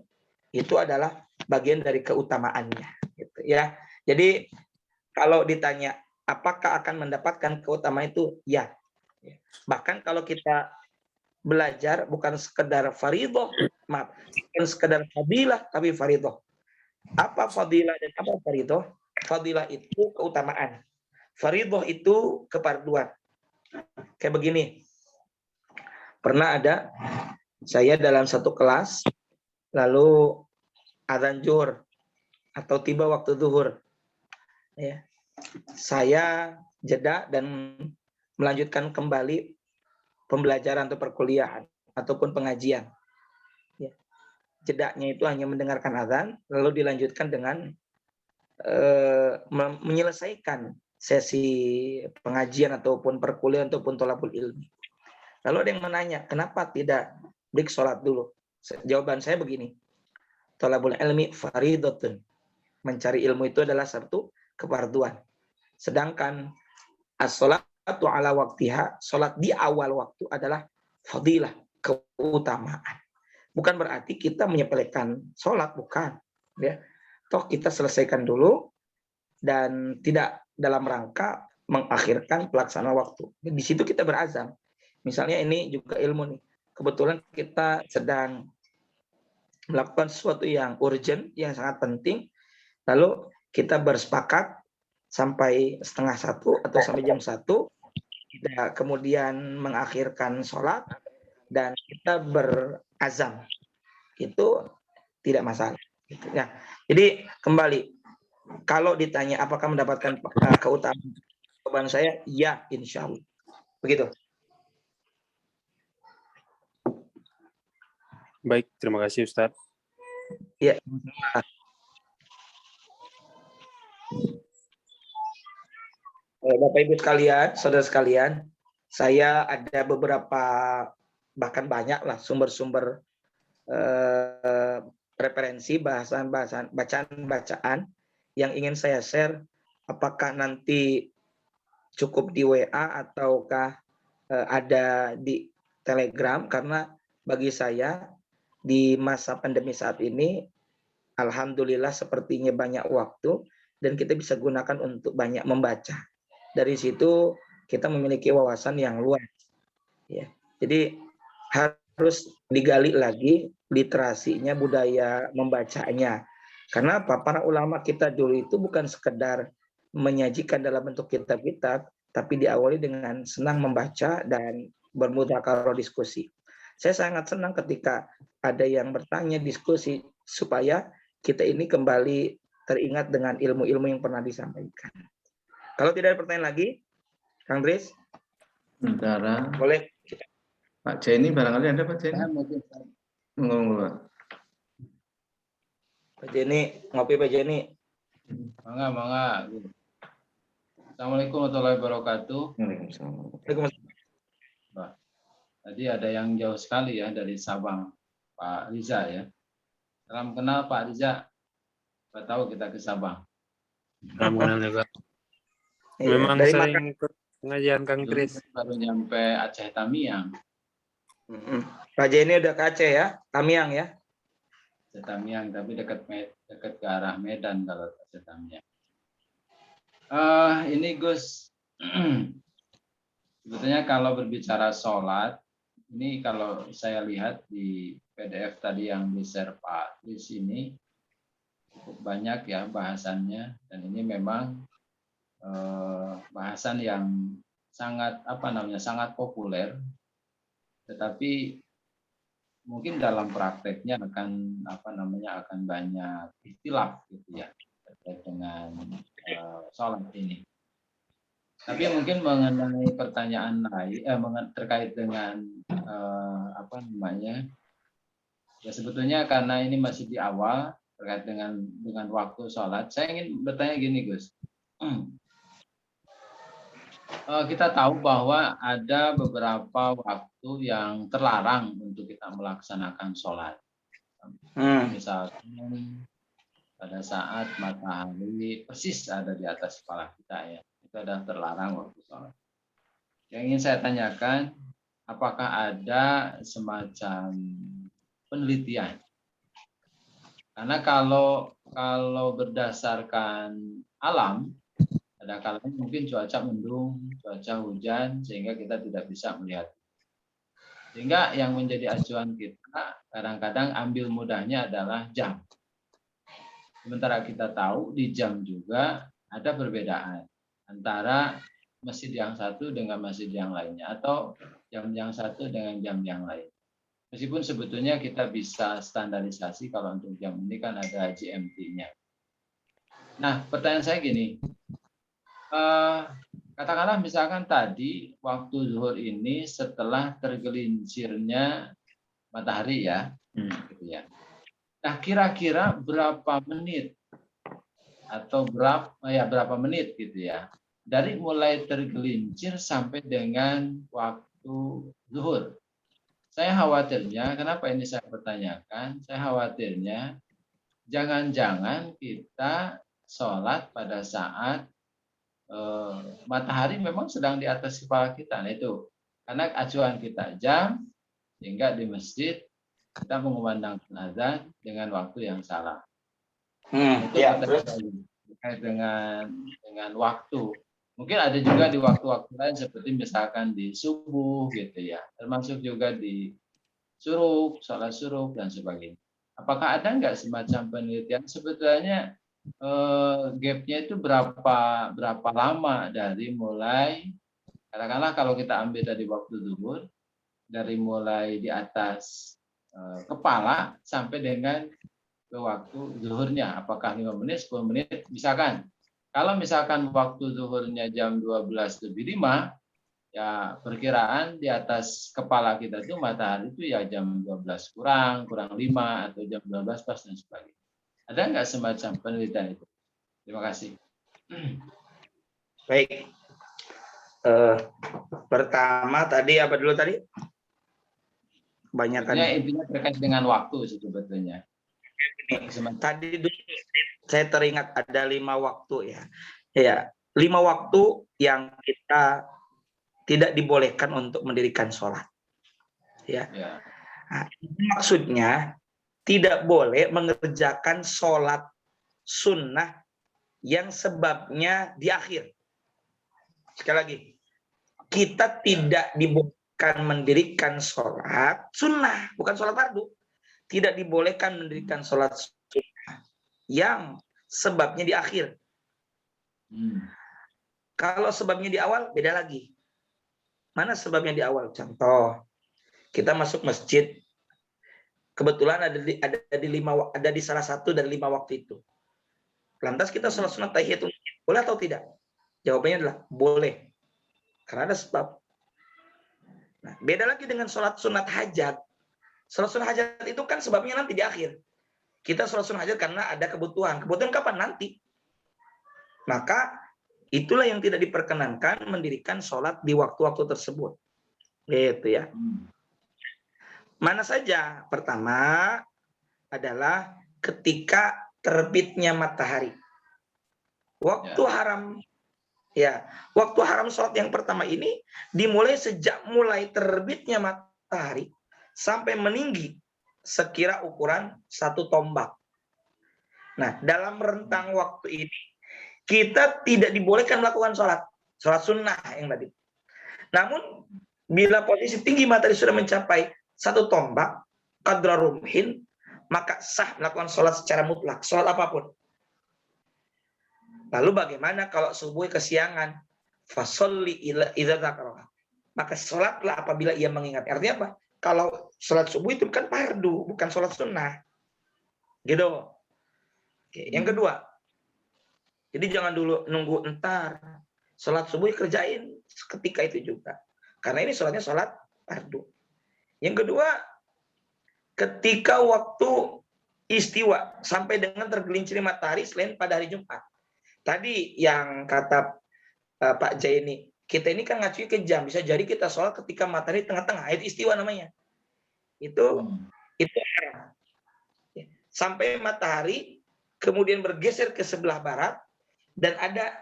itu adalah bagian dari keutamaannya gitu ya. Jadi kalau ditanya apakah akan mendapatkan keutamaan itu? Ya. Bahkan kalau kita belajar bukan sekedar faridoh, maaf, bukan sekedar fadilah, tapi faridoh. Apa fadilah dan apa faridoh? Fadilah itu keutamaan. Faridoh itu keparduan. Kayak begini. Pernah ada saya dalam satu kelas, lalu adzan zuhur atau tiba waktu zuhur. Ya. Saya jeda dan melanjutkan kembali pembelajaran atau perkuliahan ataupun pengajian. Ya. Jedanya itu hanya mendengarkan azan, lalu dilanjutkan dengan menyelesaikan sesi pengajian ataupun perkuliahan ataupun thalabul ilmi. Lalu ada yang menanya, kenapa tidak break sholat dulu? Jawaban saya begini, thalabul ilmi faridatun. Mencari ilmu itu adalah satu kefarduan. Sedangkan as-sholatu ala waktiha, sholat di awal waktu adalah fadilah, keutamaan. Bukan berarti kita menyepelekan sholat, bukan. Ya. Toh kita selesaikan dulu dan tidak dalam rangka mengakhirkan pelaksanaan waktu. Di situ kita berazam. Misalnya ini juga ilmu nih. Kebetulan kita sedang melakukan sesuatu yang urgent, yang sangat penting. Lalu kita bersepakat sampai 12:30 atau sampai jam 1. Kita kemudian mengakhirkan sholat dan kita berazam. Itu tidak masalah. Gitu, ya. Jadi kembali, kalau ditanya apakah mendapatkan keutamaan, jawaban saya ya, insya Allah. Begitu. Baik, terima kasih Ustadz. Ya. Bapak Ibu sekalian, saudara sekalian, saya ada beberapa, bahkan banyak lah sumber-sumber referensi, bacaan yang ingin saya share. Apakah nanti cukup di WA ataukah ada di Telegram? Karena bagi saya di masa pandemi saat ini, alhamdulillah sepertinya banyak waktu dan kita bisa gunakan untuk banyak membaca. Dari situ kita memiliki wawasan yang luas. Ya. Jadi harus digali lagi literasinya, budaya membacanya. Karena apa? Para ulama kita dulu itu bukan sekedar menyajikan dalam bentuk kitab-kitab, tapi diawali dengan senang membaca dan bermudzakarah diskusi. Saya sangat senang ketika ada yang bertanya diskusi supaya kita ini kembali teringat dengan ilmu-ilmu yang pernah disampaikan. Kalau tidak ada pertanyaan lagi, Kang Dris, Sementara boleh. Pak Jenny, barangkali ada Pak Jenny? Ngomong. Pak Jenny, ngopi Pak Jenny. Mangga. Assalamualaikum warahmatullahi wabarakatuh. Waalaikumsalam. Tadi ada yang jauh sekali ya dari Sabang, Pak Riza ya. Salam kenal Pak Riza. Kita tahu kita ke Sabang. Salam kenal juga. Memang dari sering pengajian Kang Kris. Baru nyampe Aceh Tamiang. Pak Jenny udah ke Aceh ya, Tamiang ya. Aceh Tamiang, tapi dekat ke arah Medan kalau Aceh Tamiang. Ini Gus, sebetulnya kalau berbicara sholat, ini kalau saya lihat di PDF tadi yang di-share Pak di sini cukup banyak ya bahasannya, dan ini memang bahasan yang sangat sangat populer, tetapi mungkin dalam prakteknya akan akan banyak ikhtilaf gitu ya terkait dengan sholat ini. Tapi mungkin mengenai pertanyaan lain terkait dengan ya sebetulnya karena ini masih di awal terkait dengan waktu sholat, saya ingin bertanya gini Gus. Kita tahu bahwa ada beberapa waktu yang terlarang untuk kita melaksanakan sholat. Misalnya pada saat matahari persis ada di atas kepala kita ya, itu adalah terlarang waktu sholat. Yang ingin saya tanyakan, apakah ada semacam penelitian? Karena kalau berdasarkan alam, Ada kalanya mungkin cuaca mendung, cuaca hujan, sehingga kita tidak bisa melihat. Sehingga yang menjadi acuan kita kadang-kadang ambil mudahnya adalah jam. Sementara kita tahu di jam juga ada perbedaan antara masjid yang satu dengan masjid yang lainnya, atau jam yang satu dengan jam yang lain. Meskipun sebetulnya kita bisa standarisasi, kalau untuk jam ini kan ada GMT-nya. Nah, pertanyaan saya gini, katakanlah misalkan tadi waktu zuhur ini setelah tergelincirnya matahari ya, gitu ya. Nah, kira-kira berapa menit atau berapa menit gitu ya, dari mulai tergelincir sampai dengan waktu zuhur. Saya khawatirnya, kenapa ini saya pertanyakan? Saya khawatirnya jangan-jangan kita sholat pada saat matahari memang sedang di atas kepala kita. Nah itu, karena acuan kita jam, sehingga di masjid kita mengumandangkan azan dengan waktu yang salah. Itu ya, terkait dengan waktu. Mungkin ada juga di waktu-waktu lain seperti misalkan di subuh gitu ya, termasuk juga di syuruk, sholat syuruk dan sebagainya. Apakah ada nggak semacam penelitian sebetulnya gapnya itu berapa lama dari mulai, katakanlah kalau kita ambil dari waktu zuhur, dari mulai di atas kepala sampai dengan ke waktu zuhurnya, apakah 5 menit, 10 menit, misalkan. Kalau misalkan waktu zuhurnya jam 12:05, ya perkiraan di atas kepala kita itu matahari itu ya jam 12 kurang 5 atau jam 12 pas dan sebagainya. Ada nggak semacam penelitian itu? Terima kasih. Baik. Pertama tadi apa dulu tadi? Kebanyakan. Intinya terkait dengan waktu sebetulnya. Tadi dulu saya teringat ada 5 waktu ya. Ya, 5 waktu yang kita tidak dibolehkan untuk mendirikan sholat. Ya. Nah, maksudnya tidak boleh mengerjakan sholat sunnah yang sebabnya di akhir. Sekali lagi, kita tidak dibolehkan mendirikan sholat sunnah, bukan sholat fardu. Tidak dibolehkan mendirikan sholat sunnah yang sebabnya di akhir. Kalau sebabnya di awal, beda lagi. Mana sebabnya di awal? Contoh, kita masuk masjid, kebetulan ada di salah satu dari 5 waktu itu. Lantas kita sholat sunat tahiyatul masjid, boleh atau tidak? Jawabannya adalah boleh, karena ada sebab. Nah, beda lagi dengan sholat sunat hajat. Sholat sunat hajat itu kan sebabnya nanti di akhir. Kita sholat sunat hajat karena ada kebutuhan. Kebutuhan kapan? Nanti. Maka itulah yang tidak diperkenankan mendirikan sholat di waktu-waktu tersebut. Gitu ya. Mana saja? Pertama adalah ketika terbitnya matahari. Waktu haram. Ya, waktu haram sholat yang pertama ini dimulai sejak mulai terbitnya matahari sampai meninggi sekira ukuran 1 tombak. Nah, dalam rentang waktu ini kita tidak dibolehkan melakukan sholat sunnah yang tadi. Namun bila posisi tinggi matahari sudah mencapai 1 tombak, qadra rumhin, maka sah melakukan sholat secara mutlak, sholat apapun. Lalu bagaimana kalau subuh kesiangan? Fasolli idza dzakara. Maka sholatlah apabila ia mengingat. Artinya apa? Kalau sholat subuh itu kan fardu, bukan sholat sunnah. Gitu. Oke. Yang kedua, jadi jangan dulu nunggu entar. Sholat subuh kerjain ketika itu juga. Karena ini sholatnya sholat fardu. Yang kedua, ketika waktu istiwa sampai dengan tergelincir matahari selain pada hari Jumat. Tadi yang kata Pak Jaini, kita ini kan ngacuin ke jam, bisa jadi kita sholat ketika matahari tengah-tengah, itu istiwa namanya. Itu haram. Sampai matahari kemudian bergeser ke sebelah barat dan ada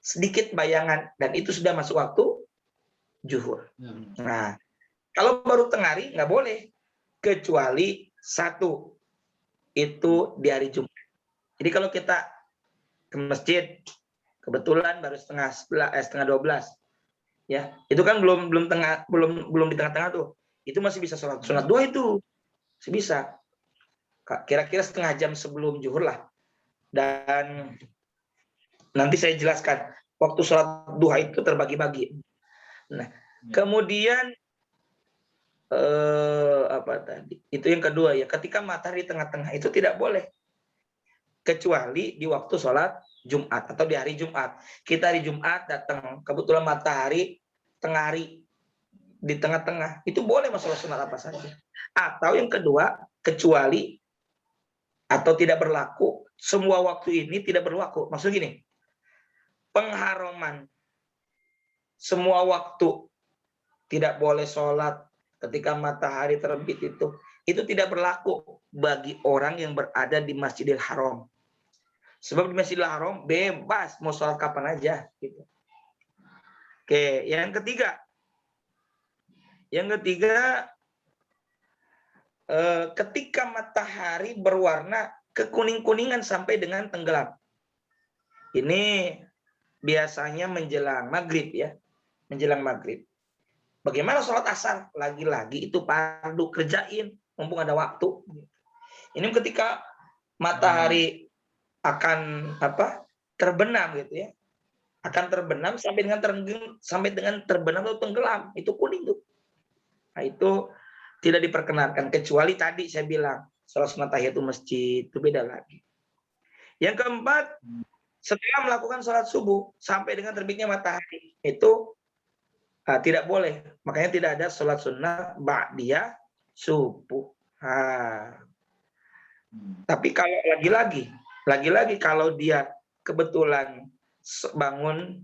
sedikit bayangan dan itu sudah masuk waktu zuhur. Nah, kalau baru tengah hari nggak boleh kecuali 1 itu di hari Jumat. Jadi kalau kita ke masjid kebetulan baru setengah 12, ya itu kan belum di tengah-tengah tuh, itu masih bisa sholat sunat duha, itu masih bisa kira-kira setengah jam sebelum zuhur lah. Dan nanti saya jelaskan waktu sholat duha itu terbagi-bagi. Nah, kemudian apa tadi? Itu yang kedua ya, ketika matahari tengah-tengah itu tidak boleh, kecuali di waktu sholat Jumat atau di hari Jumat. Kita hari Jumat datang, kebetulan matahari tengah hari di tengah-tengah, itu boleh masalah sunat apa saja. Atau yang kedua, kecuali atau tidak berlaku, semua waktu ini tidak berlaku. Maksud gini, pengharuman semua waktu tidak boleh sholat ketika matahari terbit, itu tidak berlaku bagi orang yang berada di Masjidil Haram. Sebab di Masjidil Haram bebas mau sholat kapan aja. Gitu. Oke, yang ketiga, ketika matahari berwarna kekuning-kuningan sampai dengan tenggelam. Ini biasanya menjelang maghrib ya, menjelang maghrib. Bagaimana sholat asar? Lagi-lagi itu fardu, kerjain mumpung ada waktu. Ini ketika matahari akan terbenam gitu ya, akan terbenam sampai dengan terbenam atau tenggelam, itu kuning tuh. Nah, itu tidak diperkenankan, kecuali tadi saya bilang sholat sunat tahiyatul masjid, itu beda lagi. Yang keempat, setelah melakukan sholat subuh sampai dengan terbitnya matahari, itu tidak boleh. Makanya tidak ada sholat sunnah ba'diyah subuh. Tapi kalau lagi-lagi kalau dia kebetulan bangun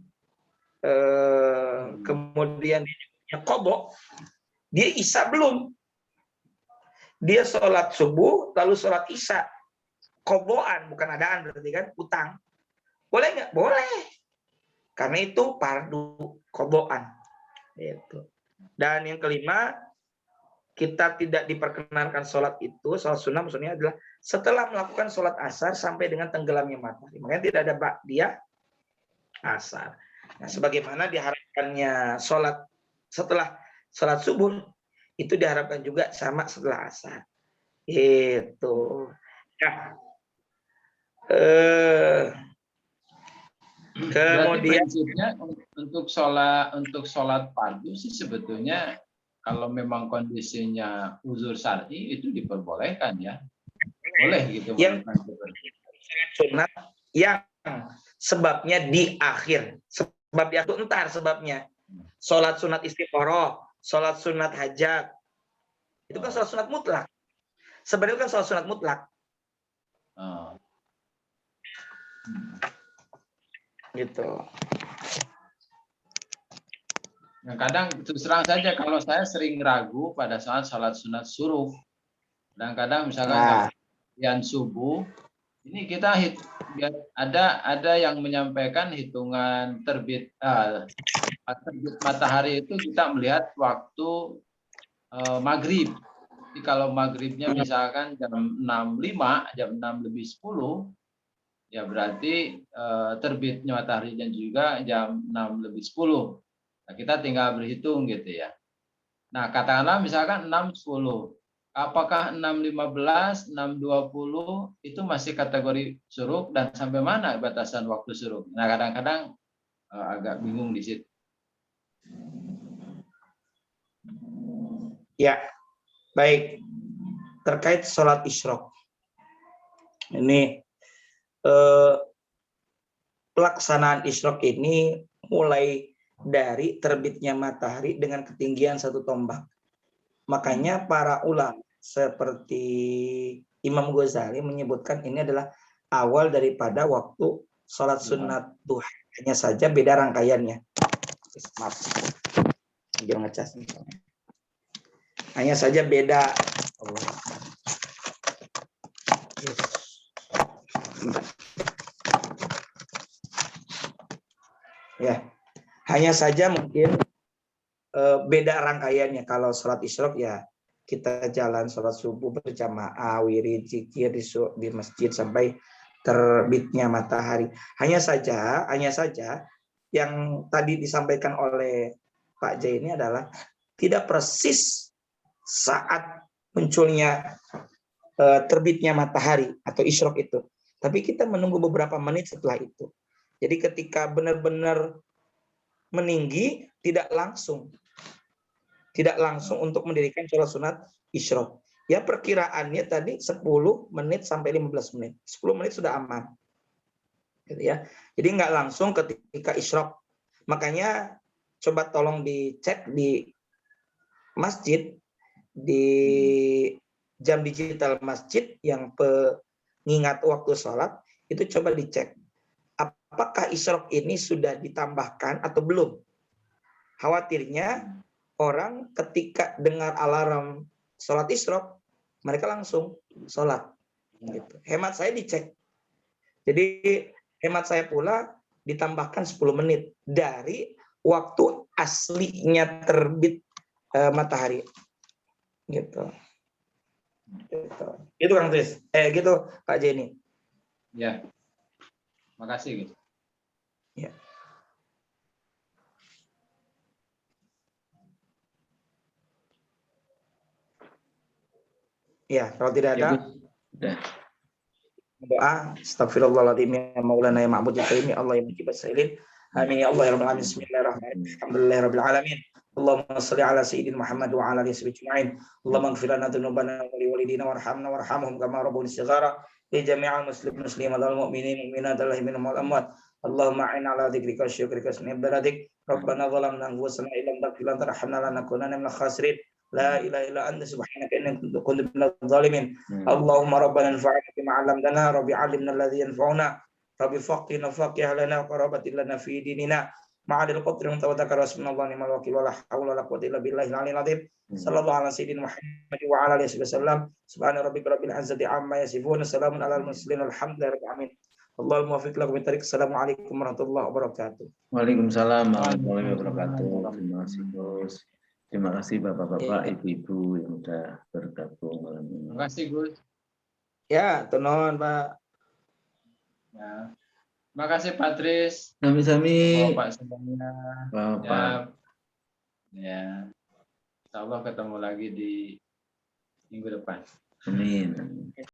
kemudian dia qadha, dia isya belum, dia sholat subuh lalu sholat isya, qadhaan bukan adaan, berarti kan utang, boleh nggak? Boleh, karena itu fardu qadhaan. Itu. Dan yang kelima, kita tidak diperkenankan sholat itu, sholat sunnah maksudnya adalah setelah melakukan sholat asar sampai dengan tenggelamnya matahari. Makanya tidak ada ba'diyah asar. Nah, sebagaimana diharapkannya sholat setelah sholat subuh, itu diharapkan juga sama setelah asar. Itu. Nah, kemudian prinsipnya untuk sholat fardu sih sebetulnya kalau memang kondisinya uzur syar'i itu diperbolehkan ya, boleh gitu. Yang sholat sunat yang sebabnya di akhir, sebab di akhir entar sebabnya sholat sunat istikharah, sholat sunat hajat, itu kan sholat sunat mutlak. Sebenarnya kan sholat sunat mutlak. Gitu. Nah, kadang terus terang saja kalau saya sering ragu pada saat sholat sunat suruh. Kadang-kadang misalkan yang subuh, ini kita ada yang menyampaikan hitungan terbit matahari itu kita melihat waktu maghrib. Jadi kalau maghribnya misalkan jam 6.05, jam 6:10, ya berarti terbitnya mataharinya juga jam 6:10. Nah, kita tinggal berhitung gitu ya. Nah, katakanlah misalkan 6:10. Apakah 6:15, 6:20 itu masih kategori syuruk dan sampai mana batasan waktu syuruk? Nah, kadang-kadang agak bingung di situ. Ya, baik. Terkait sholat isyraq. Ini pelaksanaan isyraq ini mulai dari terbitnya matahari dengan ketinggian 1 tombak. Makanya para ulama seperti Imam Ghazali menyebutkan ini adalah awal daripada waktu sholat sunat duha. Hanya saja beda rangkaiannya. Maaf, jangan ngecas. Hanya saja beda. Ya, hanya saja mungkin beda rangkaiannya. Kalau sholat isyraq ya kita jalan sholat subuh berjamaah, wirid, zikir di masjid sampai terbitnya matahari. Hanya saja yang tadi disampaikan oleh Pak J ini adalah tidak persis saat munculnya terbitnya matahari atau isyrok itu. Tapi kita menunggu beberapa menit setelah itu. Jadi ketika benar-benar meninggi, tidak langsung untuk mendirikan sholat sunat isyrok. Ya perkiraannya tadi 10 menit sampai 15 menit. 10 menit sudah aman. Gitu ya. Jadi nggak langsung ketika isyrok. Makanya coba tolong dicek di masjid, di jam digital masjid yang pengingat waktu sholat, itu coba dicek. Apakah isyrok ini sudah ditambahkan atau belum? Khawatirnya orang ketika dengar alarm sholat isyrok, mereka langsung sholat. Gitu. Hemat saya dicek. Jadi hemat saya pula ditambahkan 10 menit dari waktu aslinya terbit matahari. Gitu. Itu Kang Tris. Gitu Pak Jenny. Ya. Makasih gitu. Ya. Ya, kalau tidak ada doa, astagfirullahaladzim ya maulana ya ma'bud ya karim ya Allah ya mujib as-sailin. Amin ya Allah ya rabbal alamin. Bismillahirrahmanirrahim. Alhamdulillahirabbil alamin. Allahumma shalli ala sayyidina Muhammad wa ala alihi ajma'in. Allahumma ighfir lana dhunubana wa li walidina warhamna warhamhum kama rabbuna shighara. Li jami'al muslimin wal mu'minin mu'minat allahi minhum wal amwat. Allahumma a'in ala dzikrika wa syukrika wa ibadatik. Rabbana zalamna anfusana illam taghfir lana tarhamna lanakunanna minal khasirin. La ilaha illa anta subhanaka inni kuntu minadh dhalimin. Allahumma rabbana anfa'na bima 'allamtana, rabbi 'allimna alladhi yanfa'una, rabbi faqihna faqih lana wa qarabatil lana fi dinina. Ma'adil qadri wa tawakkal rasulullahi ni'mal wakil wa la haula wa la quwwata illa billahi al-'aliyyil 'azim. Sallallahu ala sayyidina Muhammad wa ala alihi wasallam. Subhana rabbika rabbil 'izzati 'amma yasifun, salamun alal mursalin, alhamdulillahi rabbil alamin. Allahumma waffiq lakum bitarik. Assalamualaikum warahmatullahi wabarakatuh. Waalaikumsalam warahmatullahi wabarakatuh. Terima kasih Gus. Terima kasih Bapak-bapak, Ibu-ibu yang sudah bergabung malam ini. Terima kasih Gus. Ya, tunon Pak. Ya. Terima kasih Pak Tris. Sami-sami. Bapak semuanya. Bapak. Ya. Insya Allah ketemu lagi di minggu depan. Amin.